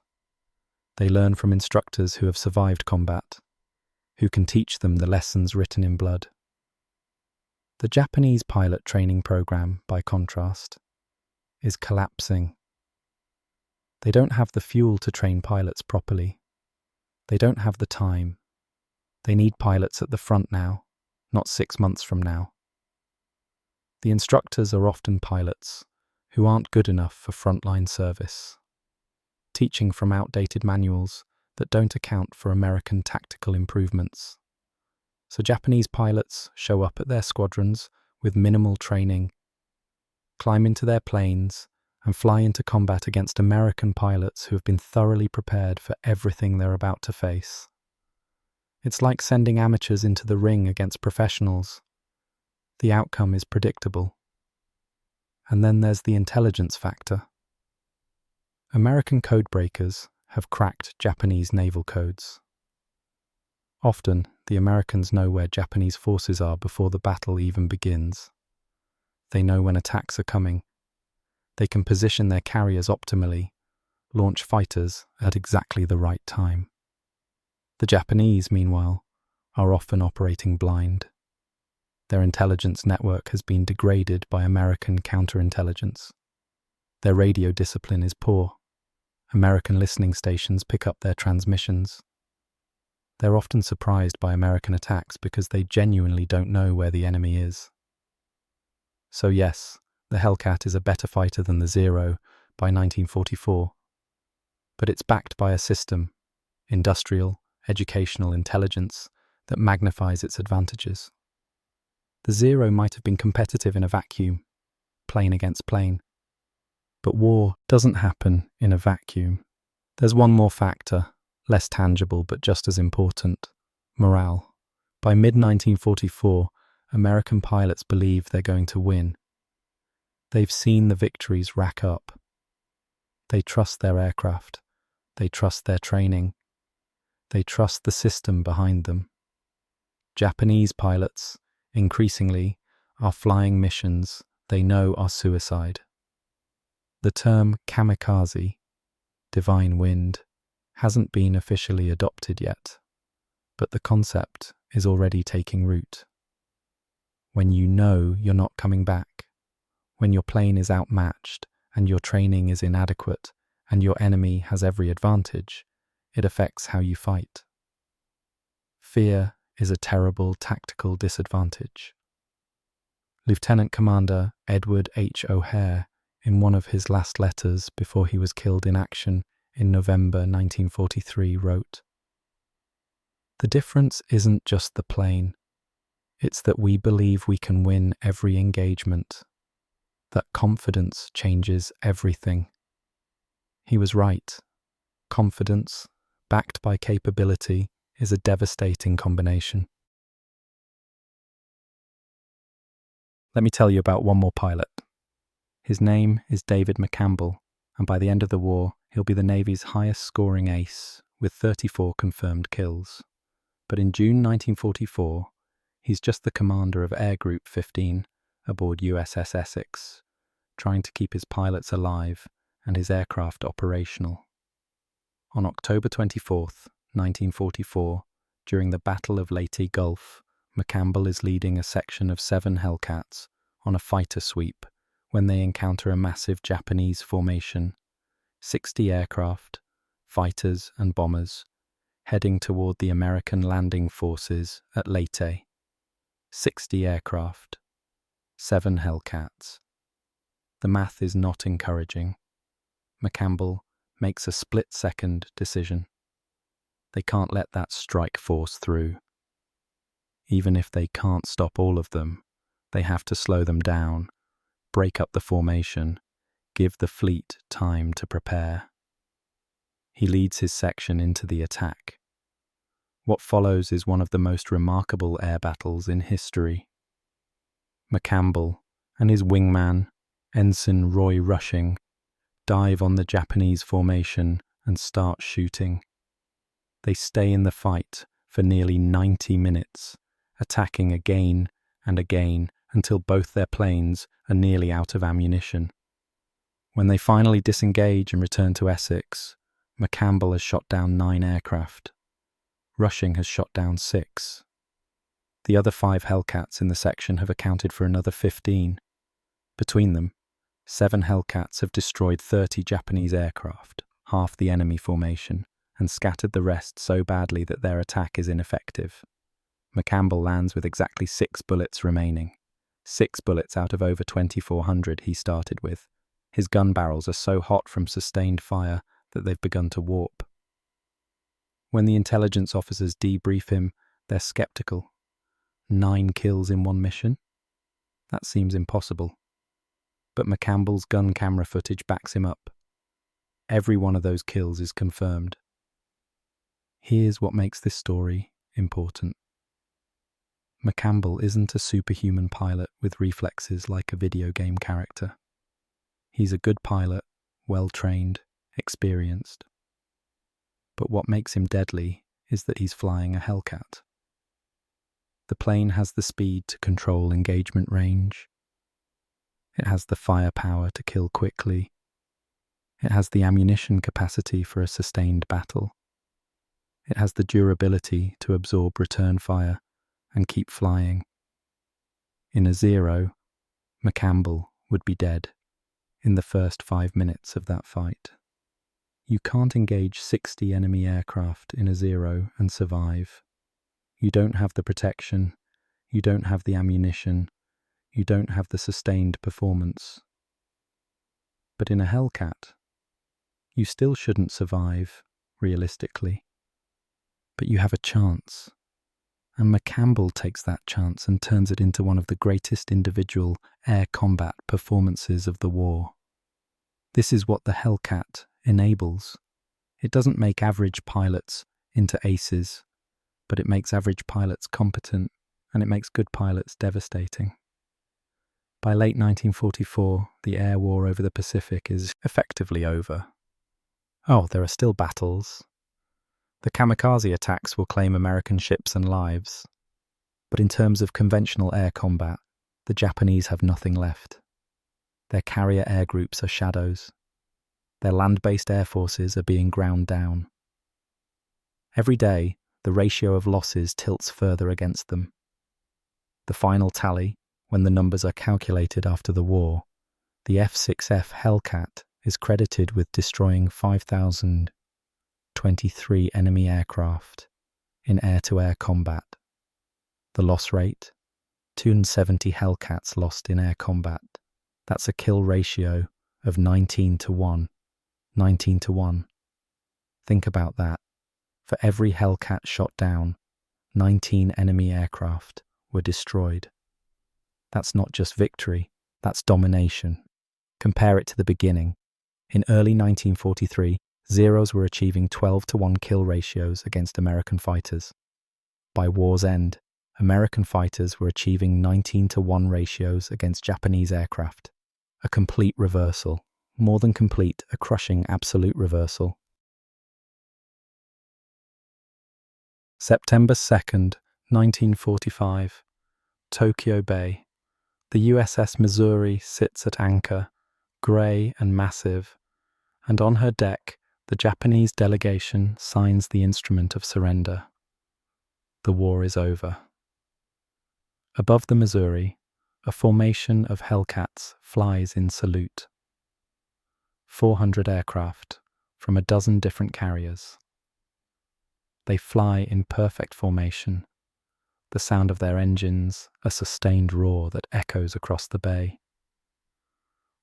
They learn from instructors who have survived combat, who can teach them the lessons written in blood. The Japanese pilot training program, by contrast, is collapsing. They don't have the fuel to train pilots properly. They don't have the time. They need pilots at the front now, not 6 months from now. The instructors are often pilots who aren't good enough for frontline service. Teaching from outdated manuals, that don't account for American tactical improvements. So Japanese pilots show up at their squadrons with minimal training, climb into their planes, and fly into combat against American pilots who have been thoroughly prepared for everything they're about to face. It's like sending amateurs into the ring against professionals. The outcome is predictable. And then there's the intelligence factor. American codebreakers have cracked Japanese naval codes. Often, the Americans know where Japanese forces are before the battle even begins. They know when attacks are coming. They can position their carriers optimally, launch fighters at exactly the right time. The Japanese, meanwhile, are often operating blind. Their intelligence network has been degraded by American counterintelligence. Their radio discipline is poor. American listening stations pick up their transmissions. They're often surprised by American attacks because they genuinely don't know where the enemy is. So yes, the Hellcat is a better fighter than the Zero by 1944. But it's backed by a system, industrial, educational intelligence, that magnifies its advantages. The Zero might have been competitive in a vacuum, plane against plane. But war doesn't happen in a vacuum. There's one more factor, less tangible but just as important: morale. By mid-1944, American pilots believe they're going to win. They've seen the victories rack up. They trust their aircraft. They trust their training. They trust the system behind them. Japanese pilots, increasingly, are flying missions they know are suicide. The term kamikaze, divine wind, hasn't been officially adopted yet, but the concept is already taking root. When you know you're not coming back, when your plane is outmatched and your training is inadequate and your enemy has every advantage, it affects how you fight. Fear is a terrible tactical disadvantage. Lieutenant Commander Edward H. O'Hare, in one of his last letters before he was killed in action in November 1943, wrote, "The difference isn't just the plane. It's that we believe we can win every engagement. That confidence changes everything." He was right. Confidence, backed by capability, is a devastating combination. Let me tell you about one more pilot. His name is David McCampbell, and by the end of the war, he'll be the Navy's highest scoring ace, with 34 confirmed kills. But in June 1944, he's just the commander of Air Group 15 aboard USS Essex, trying to keep his pilots alive and his aircraft operational. On October 24th, 1944, during the Battle of Leyte Gulf, McCampbell is leading a section of 7 Hellcats on a fighter sweep when they encounter a massive Japanese formation, 60 aircraft, fighters and bombers, heading toward the American landing forces at Leyte. 60 aircraft, 7 Hellcats. The math is not encouraging. McCampbell makes a split-second decision. They can't let that strike force through. Even if they can't stop all of them, they have to slow them down, break up the formation, give the fleet time to prepare. He leads his section into the attack. What follows is one of the most remarkable air battles in history. McCampbell and his wingman, Ensign Roy Rushing, dive on the Japanese formation and start shooting. They stay in the fight for nearly 90 minutes, attacking again and again until both their planes are nearly out of ammunition. When they finally disengage and return to Essex, McCampbell has shot down 9 aircraft. Rushing has shot down 6. The other 5 Hellcats in the section have accounted for another 15. Between them, 7 Hellcats have destroyed 30 Japanese aircraft, half the enemy formation, and scattered the rest so badly that their attack is ineffective. McCampbell lands with exactly 6 bullets remaining. 6 bullets out of over 2,400 he started with. His gun barrels are so hot from sustained fire that they've begun to warp. When the intelligence officers debrief him, they're skeptical. 9 kills in one mission? That seems impossible. But McCampbell's gun camera footage backs him up. Every one of those kills is confirmed. Here's what makes this story important. McCampbell isn't a superhuman pilot with reflexes like a video game character. He's a good pilot, well-trained, experienced. But what makes him deadly is that he's flying a Hellcat. The plane has the speed to control engagement range. It has the firepower to kill quickly. It has the ammunition capacity for a sustained battle. It has the durability to absorb return fire and keep flying. In a Zero, McCampbell would be dead in the first 5 minutes of that fight. You can't engage 60 enemy aircraft in a Zero and survive. You don't have the protection, you don't have the ammunition, you don't have the sustained performance. But in a Hellcat, you still shouldn't survive, realistically. But you have a chance. And McCampbell takes that chance and turns it into one of the greatest individual air combat performances of the war. This is what the Hellcat enables. It doesn't make average pilots into aces, but it makes average pilots competent, and it makes good pilots devastating. By late 1944, the air war over the Pacific is effectively over. Oh, there are still battles. The kamikaze attacks will claim American ships and lives. But in terms of conventional air combat, the Japanese have nothing left. Their carrier air groups are shadows. Their land-based air forces are being ground down. Every day, the ratio of losses tilts further against them. The final tally, when the numbers are calculated after the war, the F6F Hellcat is credited with destroying 5,023 enemy aircraft in air-to-air combat. The loss rate? 270 Hellcats lost in air combat. That's a kill ratio of 19 to 1. 19 to 1. Think about that. For every Hellcat shot down, 19 enemy aircraft were destroyed. That's not just victory, that's domination. Compare it to the beginning. In early 1943, Zeros were achieving 12 to 1 kill ratios against American fighters. By war's end, American fighters were achieving 19 to 1 ratios against Japanese aircraft. A complete reversal. More than complete, a crushing absolute reversal. September 2nd, 1945. Tokyo Bay. The USS Missouri sits at anchor, grey and massive, and on her deck, the Japanese delegation signs the instrument of surrender. The war is over. Above the Missouri, a formation of Hellcats flies in salute. 400 aircraft from a dozen different carriers. They fly in perfect formation, the sound of their engines a sustained roar that echoes across the bay.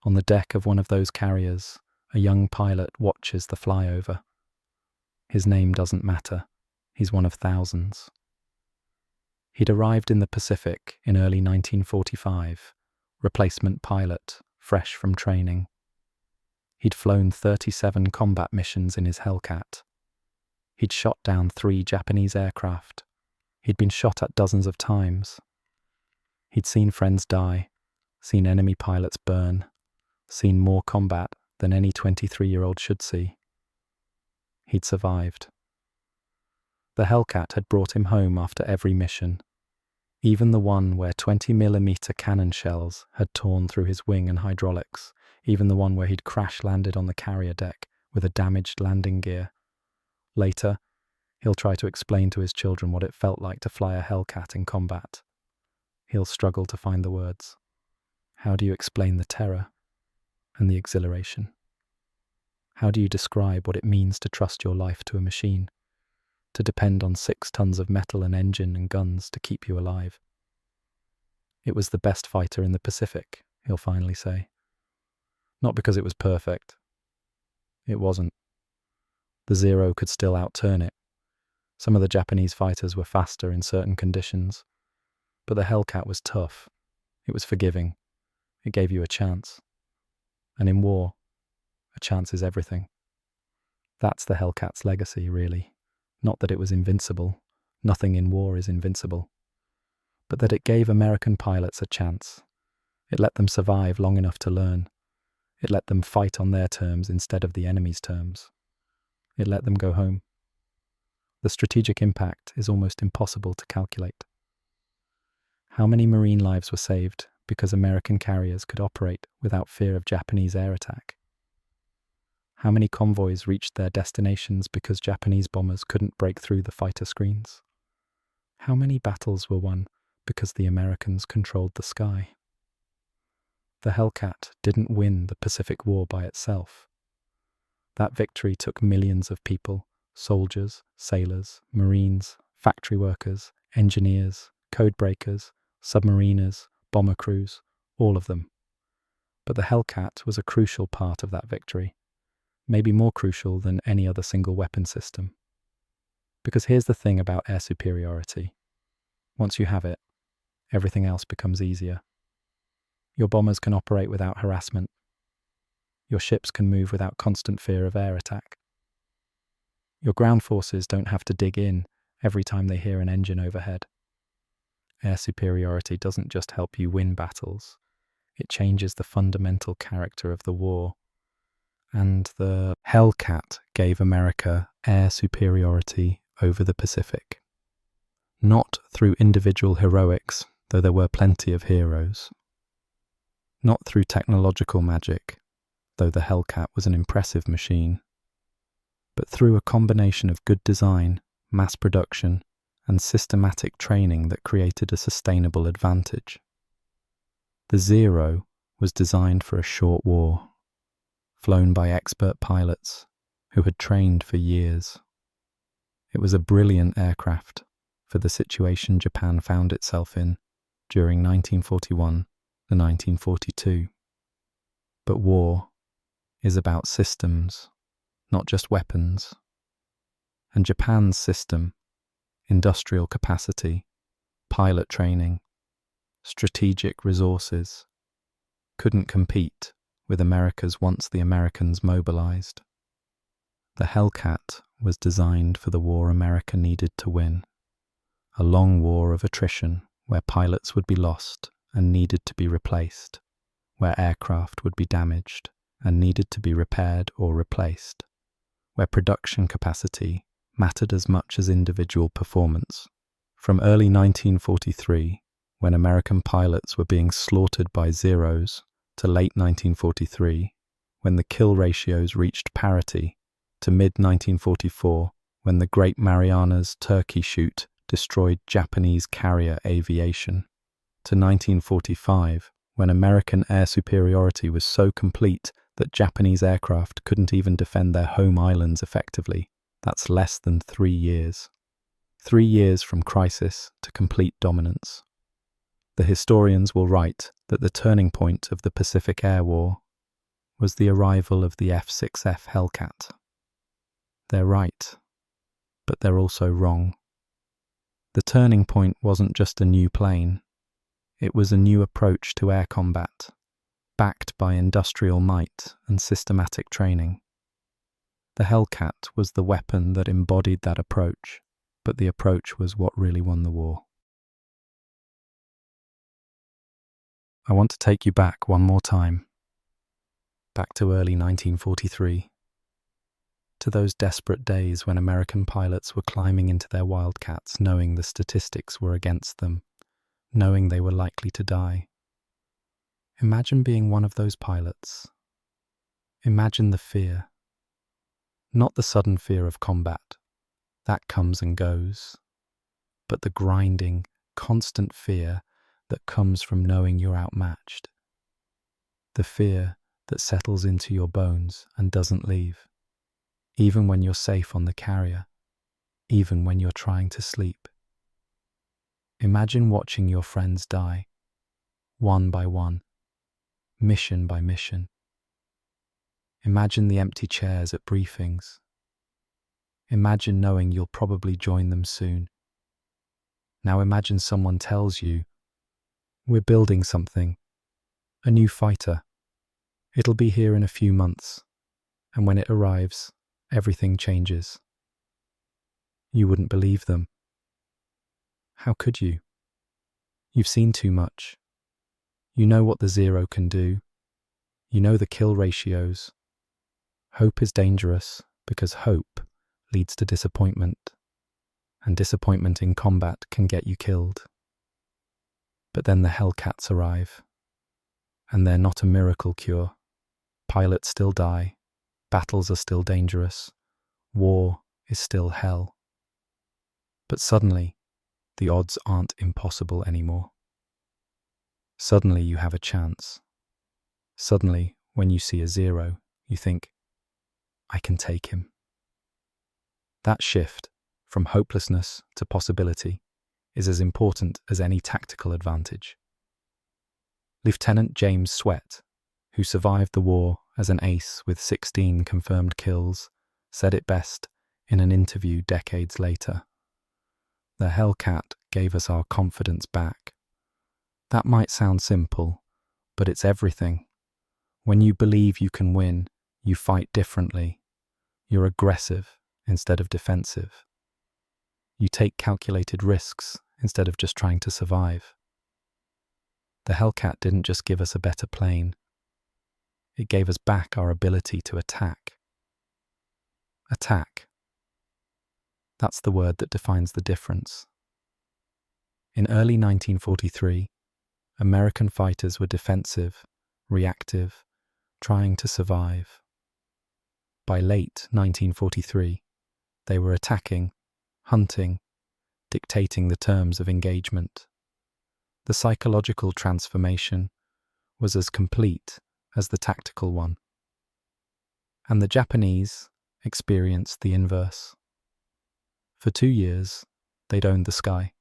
On the deck of one of those carriers, a young pilot watches the flyover. His name doesn't matter, he's one of thousands. He'd arrived in the Pacific in early 1945, replacement pilot, fresh from training. He'd flown 37 combat missions in his Hellcat. He'd shot down 3 Japanese aircraft. He'd been shot at dozens of times. He'd seen friends die, seen enemy pilots burn, seen more combat than any 23-year-old should see. He'd survived. The Hellcat had brought him home after every mission, even the one where 20mm cannon shells had torn through his wing and hydraulics, even the one where he'd crash-landed on the carrier deck with a damaged landing gear. Later, he'll try to explain to his children what it felt like to fly a Hellcat in combat. He'll struggle to find the words. How do you explain the terror and the exhilaration? How do you describe what it means to trust your life to a machine, to depend on 6 tons of metal and engine and guns to keep you alive? It was the best fighter in the Pacific, he'll finally say. Not because it was perfect. It wasn't. The Zero could still outturn it. Some of the Japanese fighters were faster in certain conditions, but the Hellcat was tough. It was forgiving. It gave you a chance. And in war, a chance is everything. That's the Hellcat's legacy, really. Not that it was invincible. Nothing in war is invincible. But that it gave American pilots a chance. It let them survive long enough to learn. It let them fight on their terms instead of the enemy's terms. It let them go home. The strategic impact is almost impossible to calculate. How many Marine lives were saved because American carriers could operate without fear of Japanese air attack? How many convoys reached their destinations because Japanese bombers couldn't break through the fighter screens? How many battles were won because the Americans controlled the sky? The Hellcat didn't win the Pacific War by itself. That victory took millions of people, soldiers, sailors, Marines, factory workers, engineers, code breakers, submariners, bomber crews, all of them. But the Hellcat was a crucial part of that victory, maybe more crucial than any other single weapon system. Because here's the thing about air superiority. Once you have it, everything else becomes easier. Your bombers can operate without harassment. Your ships can move without constant fear of air attack. Your ground forces don't have to dig in every time they hear an engine overhead. Air superiority doesn't just help you win battles, it changes the fundamental character of the war. And the Hellcat gave America air superiority over the Pacific. Not through individual heroics, though there were plenty of heroes. Not through technological magic, though the Hellcat was an impressive machine. But through a combination of good design, mass production, and systematic training that created a sustainable advantage. The Zero was designed for a short war, flown by expert pilots who had trained for years. It was a brilliant aircraft for the situation Japan found itself in during 1941 to 1942. But war is about systems, not just weapons. And Japan's system, industrial capacity, pilot training, strategic resources, couldn't compete with America's once the Americans mobilized. The Hellcat was designed for the war America needed to win, a long war of attrition where pilots would be lost and needed to be replaced, where aircraft would be damaged and needed to be repaired or replaced, where production capacity mattered as much as individual performance. From early 1943, when American pilots were being slaughtered by Zeros, to late 1943, when the kill ratios reached parity, to mid-1944, when the Great Marianas Turkey Shoot destroyed Japanese carrier aviation, to 1945, when American air superiority was so complete that Japanese aircraft couldn't even defend their home islands effectively. That's less than 3 years. 3 years from crisis to complete dominance. The historians will write that the turning point of the Pacific Air War was the arrival of the F6F Hellcat. They're right, but they're also wrong. The turning point wasn't just a new plane. It was a new approach to air combat, backed by industrial might and systematic training. The Hellcat was the weapon that embodied that approach, but the approach was what really won the war. I want to take you back one more time, back to early 1943, to those desperate days when American pilots were climbing into their Wildcats knowing the statistics were against them, knowing they were likely to die. Imagine being one of those pilots. Imagine the fear. Not the sudden fear of combat, that comes and goes, but the grinding, constant fear that comes from knowing you're outmatched. The fear that settles into your bones and doesn't leave, even when you're safe on the carrier, even when you're trying to sleep. Imagine watching your friends die, one by one, mission by mission. Imagine the empty chairs at briefings. Imagine knowing you'll probably join them soon. Now imagine someone tells you, "We're building something, a new fighter. It'll be here in a few months, and when it arrives, everything changes." You wouldn't believe them. How could you? You've seen too much. You know what the Zero can do. You know the kill ratios. Hope is dangerous because hope leads to disappointment, and disappointment in combat can get you killed. But then the Hellcats arrive, and they're not a miracle cure. Pilots still die, battles are still dangerous, war is still hell. But suddenly, the odds aren't impossible anymore. Suddenly you have a chance. Suddenly, when you see a Zero, you think, I can take him. That shift from hopelessness to possibility is as important as any tactical advantage. Lieutenant James Sweat, who survived the war as an ace with 16 confirmed kills, said it best in an interview decades later. The Hellcat gave us our confidence back. That might sound simple, but it's everything. When you believe you can win, you fight differently. You're aggressive instead of defensive. You take calculated risks instead of just trying to survive. The Hellcat didn't just give us a better plane. It gave us back our ability to attack. Attack. That's the word that defines the difference. In early 1943, American fighters were defensive, reactive, trying to survive. By late 1943, they were attacking, hunting, dictating the terms of engagement. The psychological transformation was as complete as the tactical one. And the Japanese experienced the inverse. For 2 years, they'd owned the sky.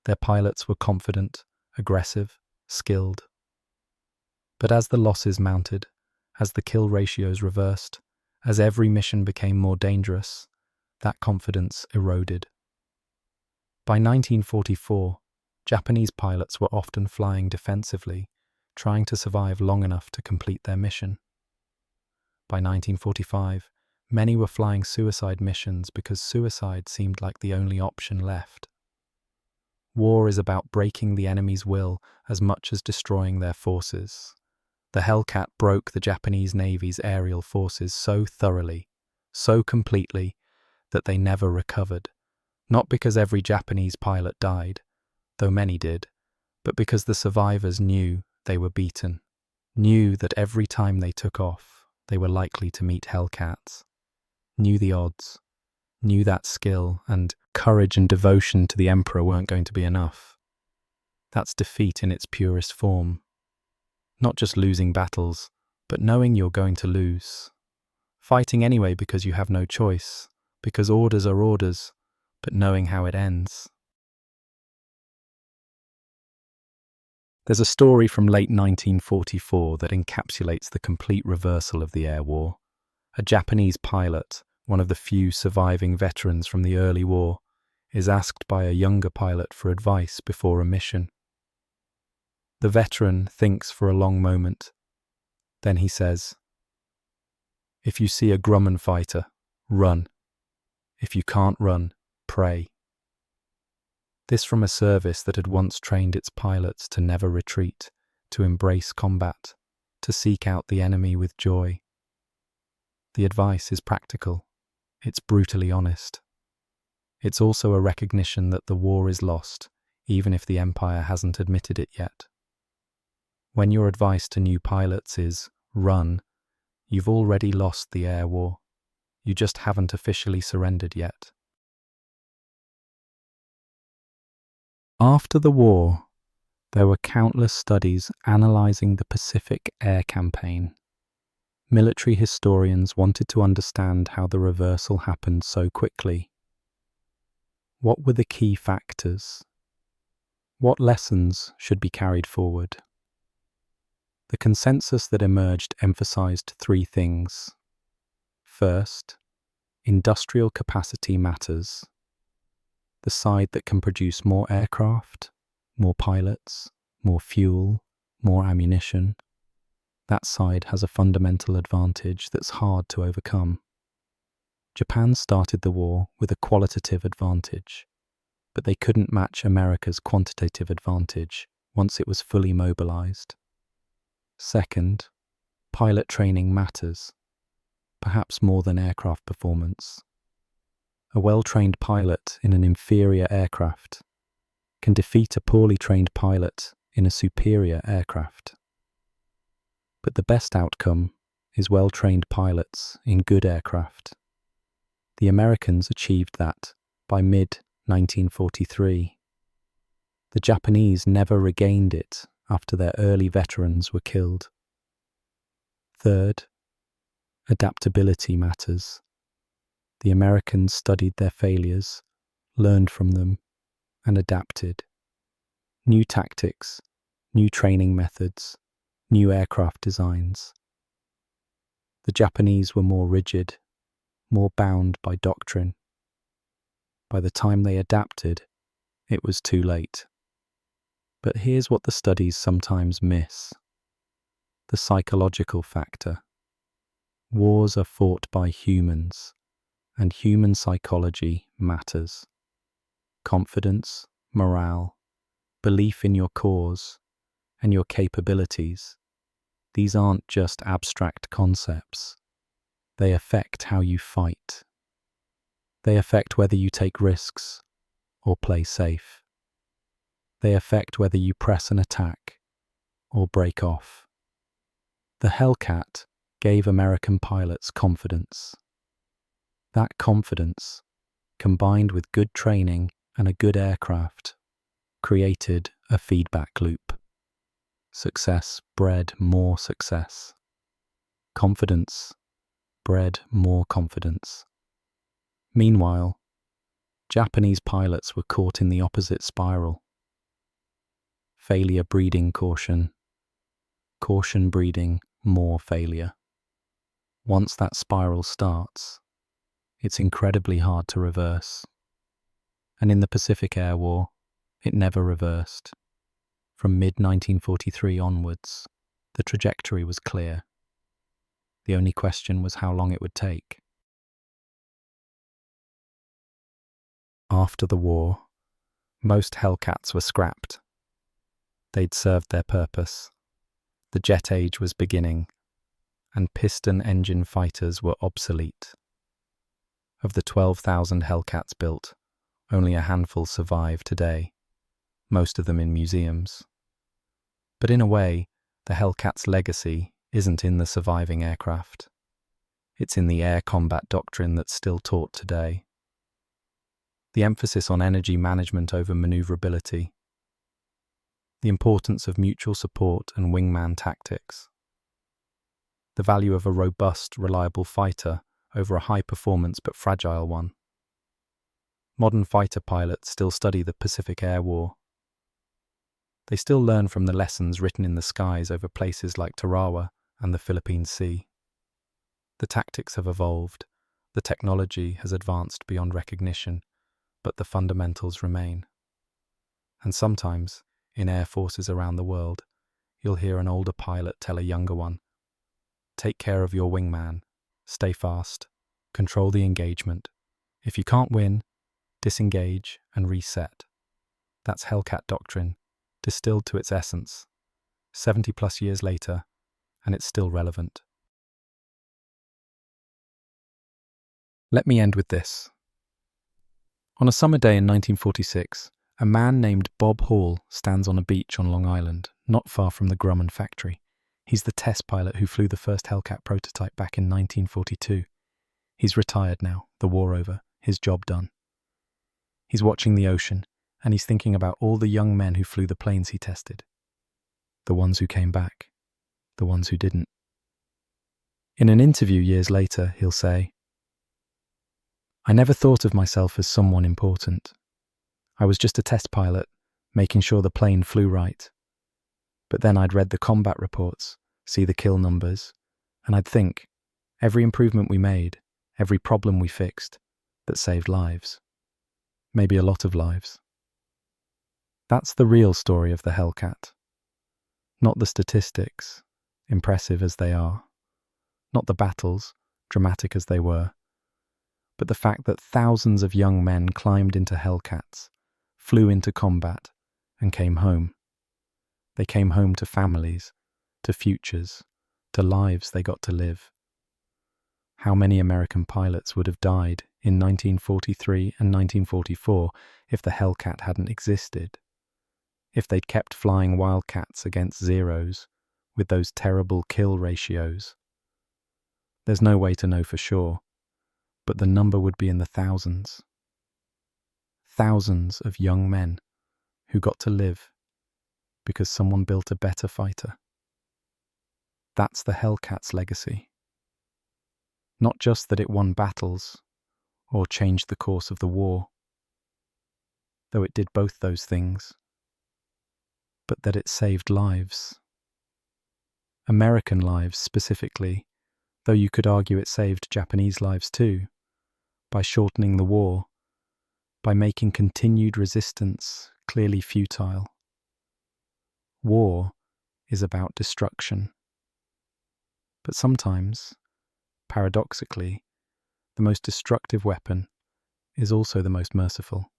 Their pilots were confident, aggressive, skilled. But as the losses mounted, as the kill ratios reversed, as every mission became more dangerous, that confidence eroded. By 1944, Japanese pilots were often flying defensively, trying to survive long enough to complete their mission. By 1945, many were flying suicide missions because suicide seemed like the only option left. War is about breaking the enemy's will as much as destroying their forces. The Hellcat broke the Japanese Navy's aerial forces so thoroughly, so completely, that they never recovered. Not because every Japanese pilot died, though many did, but because the survivors knew they were beaten, knew that every time they took off, they were likely to meet Hellcats, knew the odds, knew that skill and courage and devotion to the Emperor weren't going to be enough. That's defeat in its purest form. Not just losing battles, but knowing you're going to lose. Fighting anyway because you have no choice, because orders are orders, but knowing how it ends. There's a story from late 1944 that encapsulates the complete reversal of the air war. A Japanese pilot, one of the few surviving veterans from the early war, is asked by a younger pilot for advice before a mission. The veteran thinks for a long moment. Then he says, "If you see a Grumman fighter, run. If you can't run, pray." This from a service that had once trained its pilots to never retreat, to embrace combat, to seek out the enemy with joy. The advice is practical. It's brutally honest. It's also a recognition that the war is lost, even if the Empire hasn't admitted it yet. When your advice to new pilots is, run, you've already lost the air war. You just haven't officially surrendered yet. After the war, there were countless studies analyzing the Pacific Air Campaign. Military historians wanted to understand how the reversal happened so quickly. What were the key factors? What lessons should be carried forward? The consensus that emerged emphasized 3 things. First, Industrial capacity matters. The side that can produce more aircraft, more pilots, more fuel, more ammunition, that side has a fundamental advantage that's hard to overcome. Japan started the war with a qualitative advantage, but they couldn't match America's quantitative advantage once it was fully mobilized. Second, pilot training matters, perhaps more than aircraft performance. A well-trained pilot in an inferior aircraft can defeat a poorly trained pilot in a superior aircraft. But the best outcome is well-trained pilots in good aircraft. The Americans achieved that by mid-1943. The Japanese never regained it after their early veterans were killed. Third, adaptability matters. The Americans studied their failures, learned from them, and adapted. New tactics, new training methods, new aircraft designs. The Japanese were more rigid, more bound by doctrine. By the time they adapted, it was too late. But here's what the studies sometimes miss: the psychological factor. Wars are fought by humans, and human psychology matters. Confidence, morale, belief in your cause, and your capabilities. These aren't just abstract concepts. They affect how you fight. They affect whether you take risks or play safe. They affect whether you press an attack or break off. The Hellcat gave American pilots confidence. That confidence, combined with good training and a good aircraft, created a feedback loop. Success bred more success. Confidence bred more confidence. Meanwhile, Japanese pilots were caught in the opposite spiral. Failure breeding caution. Caution breeding more failure. Once that spiral starts, it's incredibly hard to reverse. And in the Pacific Air War, it never reversed. From mid-1943 onwards, the trajectory was clear. The only question was how long it would take. After the war, most Hellcats were scrapped. They'd served their purpose. The jet age was beginning, and piston engine fighters were obsolete. Of the 12,000 Hellcats built, only a handful survive today, most of them in museums. But in a way, the Hellcat's legacy isn't in the surviving aircraft. It's in the air combat doctrine that's still taught today. The emphasis on energy management over maneuverability. The importance of mutual support and wingman tactics. The value of a robust, reliable fighter over a high-performance but fragile one. Modern fighter pilots still study the Pacific Air War. They still learn from the lessons written in the skies over places like Tarawa and the Philippine Sea. The tactics have evolved, the technology has advanced beyond recognition, but the fundamentals remain. And sometimes, in air forces around the world, you'll hear an older pilot tell a younger one, "Take care of your wingman, stay fast, control the engagement. If you can't win, disengage and reset." That's Hellcat doctrine, distilled to its essence, 70+ years later, and it's still relevant. Let me end with this. On a summer day in 1946, a man named Bob Hall stands on a beach on Long Island, not far from the Grumman factory. He's the test pilot who flew the first Hellcat prototype back in 1942. He's retired now, the war over, his job done. He's watching the ocean, and he's thinking about all the young men who flew the planes he tested. The ones who came back, the ones who didn't. In an interview years later, he'll say, "I never thought of myself as someone important. I was just a test pilot, making sure the plane flew right. But then I'd read the combat reports, see the kill numbers, and I'd think, every improvement we made, every problem we fixed that saved lives. Maybe a lot of lives. That's the real story of the Hellcat. Not the statistics, impressive as they are. Not the battles, dramatic as they were. But the fact that thousands of young men climbed into Hellcats, flew into combat, and came home. They came home to families, to futures, to lives they got to live. How many American pilots would have died in 1943 and 1944 if the Hellcat hadn't existed? If they'd kept flying Wildcats against Zeros with those terrible kill ratios? There's no way to know for sure, but the number would be in the thousands. Thousands of young men who got to live because someone built a better fighter. That's the Hellcat's legacy. Not just that it won battles or changed the course of the war, though it did both those things, but that it saved lives. American lives specifically, though you could argue it saved Japanese lives too, by shortening the war, by making continued resistance clearly futile. War is about destruction. But sometimes, paradoxically, the most destructive weapon is also the most merciful,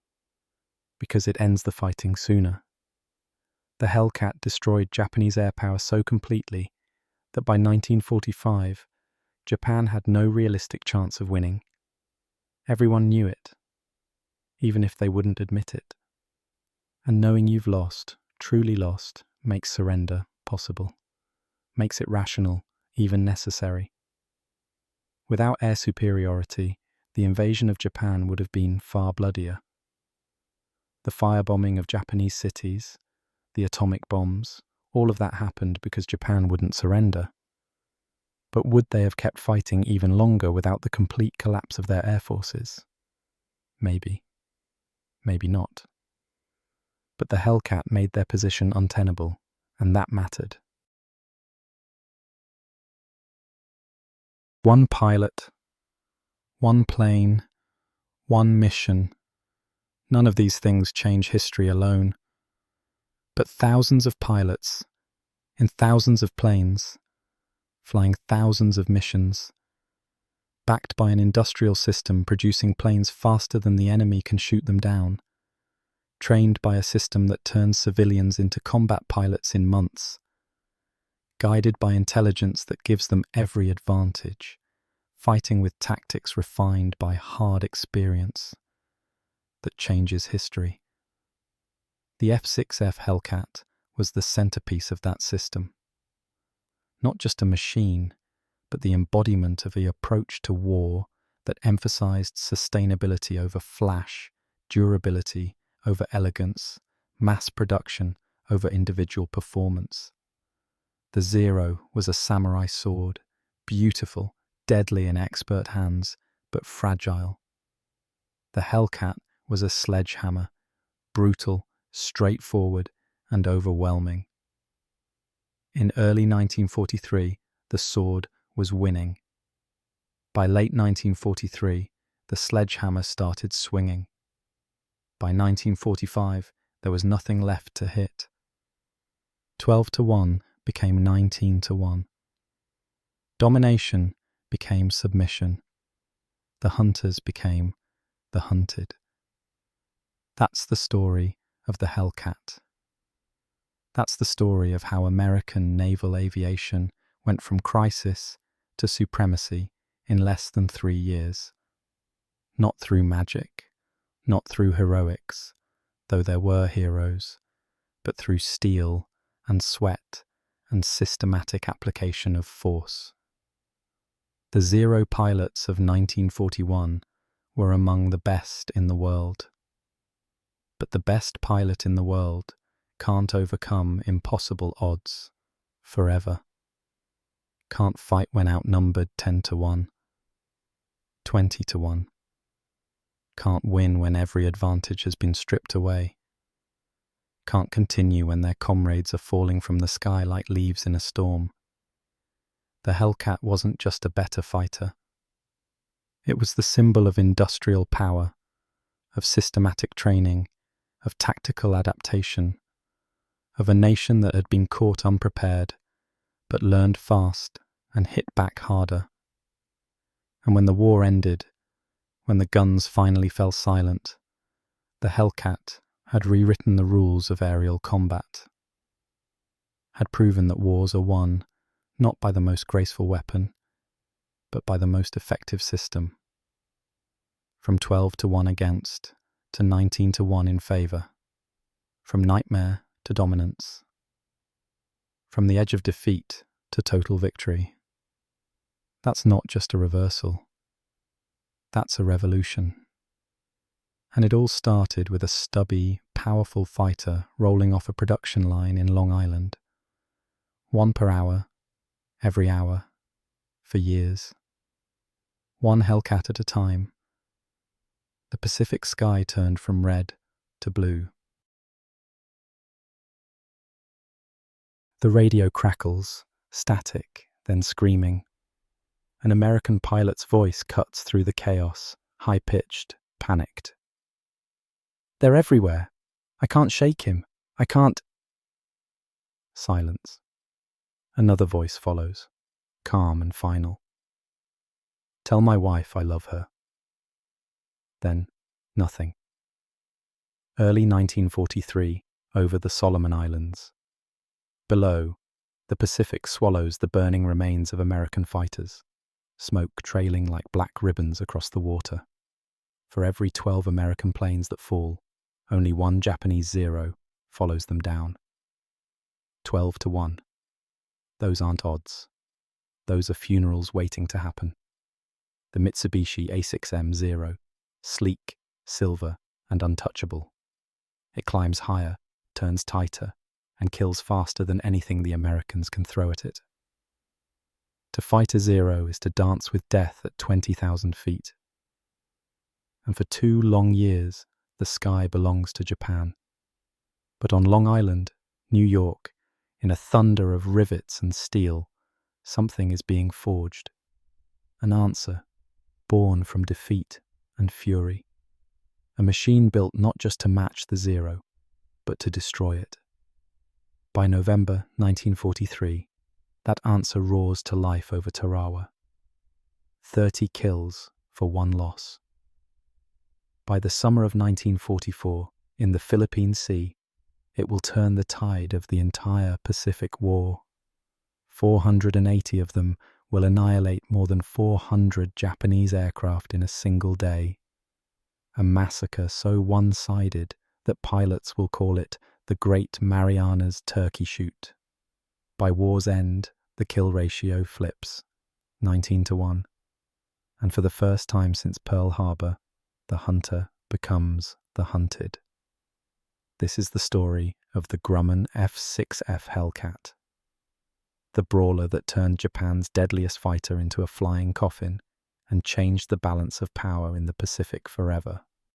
because it ends the fighting sooner. The Hellcat destroyed Japanese air power so completely that by 1945, Japan had no realistic chance of winning. Everyone knew it, even if they wouldn't admit it. And knowing you've lost, truly lost, makes surrender possible, makes it rational, even necessary. Without air superiority, the invasion of Japan would have been far bloodier. The firebombing of Japanese cities, the atomic bombs, all of that happened because Japan wouldn't surrender. But would they have kept fighting even longer without the complete collapse of their air forces? Maybe. Maybe not. But the Hellcat made their position untenable, and that mattered. One pilot, one plane, one mission. None of these things change history alone. But thousands of pilots, in thousands of planes, flying thousands of missions, backed by an industrial system producing planes faster than the enemy can shoot them down, trained by a system that turns civilians into combat pilots in months, guided by intelligence that gives them every advantage, fighting with tactics refined by hard experience that changes history. The F6F Hellcat was the centerpiece of that system. Not just a machine, but the embodiment of an approach to war that emphasized sustainability over flash, durability over elegance, mass production over individual performance. The Zero was a samurai sword, beautiful, deadly in expert hands, but fragile. The Hellcat was a sledgehammer, brutal, straightforward, and overwhelming. In early 1943, the sword was winning. By late 1943, the sledgehammer started swinging. By 1945, there was nothing left to hit. 12-1 became 19-1. Domination became submission. The hunters became the hunted. That's the story of the Hellcat. That's the story of how American naval aviation went from crisis to supremacy in less than 3 years. Not through magic, not through heroics, though there were heroes, but through steel and sweat and systematic application of force. The Zero pilots of 1941 were among the best in the world. But the best pilot in the world can't overcome impossible odds forever. Can't fight when outnumbered 10-1, 20-1. Can't win when every advantage has been stripped away. Can't continue when their comrades are falling from the sky like leaves in a storm. The Hellcat wasn't just a better fighter. It was the symbol of industrial power, of systematic training, of tactical adaptation, of a nation that had been caught unprepared, but learned fast and hit back harder. And when the war ended, when the guns finally fell silent, the Hellcat had rewritten the rules of aerial combat, had proven that wars are won not by the most graceful weapon, but by the most effective system. From 12-1 against to 19-1 in favour, from nightmare to dominance, from the edge of defeat to total victory. That's not just a reversal, that's a revolution. And it all started with a stubby, powerful fighter rolling off a production line in Long Island. 1 per hour, every hour, for years. 1 Hellcat at a time. The Pacific sky turned from red to blue. The radio crackles, static, then screaming. An American pilot's voice cuts through the chaos, high-pitched, panicked. "They're everywhere. I can't shake him. I can't—" Silence. Another voice follows, calm and final. "Tell my wife I love her." Then, nothing. Early 1943, over the Solomon Islands. Below, the Pacific swallows the burning remains of American fighters, smoke trailing like black ribbons across the water. For every 12 American planes that fall, only 1 Japanese Zero follows them down. 12-1. Those aren't odds. Those are funerals waiting to happen. The Mitsubishi A6M Zero, sleek, silver, and untouchable. It climbs higher, turns tighter, and kills faster than anything the Americans can throw at it. To fight a Zero is to dance with death at 20,000 feet. And for 2 long years, the sky belongs to Japan. But on Long Island, New York, in a thunder of rivets and steel, something is being forged. An answer, born from defeat and fury. A machine built not just to match the Zero, but to destroy it. By November 1943, that answer roars to life over Tarawa. 30 kills for 1 loss. By the summer of 1944, in the Philippine Sea, it will turn the tide of the entire Pacific War. 480 of them will annihilate more than 400 Japanese aircraft in a single day. A massacre so one-sided that pilots will call it the Great Marianas Turkey Shoot. By war's end, the kill ratio flips, 19-1. And for the first time since Pearl Harbor, the hunter becomes the hunted. This is the story of the Grumman F6F Hellcat, the brawler that turned Japan's deadliest fighter into a flying coffin and changed the balance of power in the Pacific forever.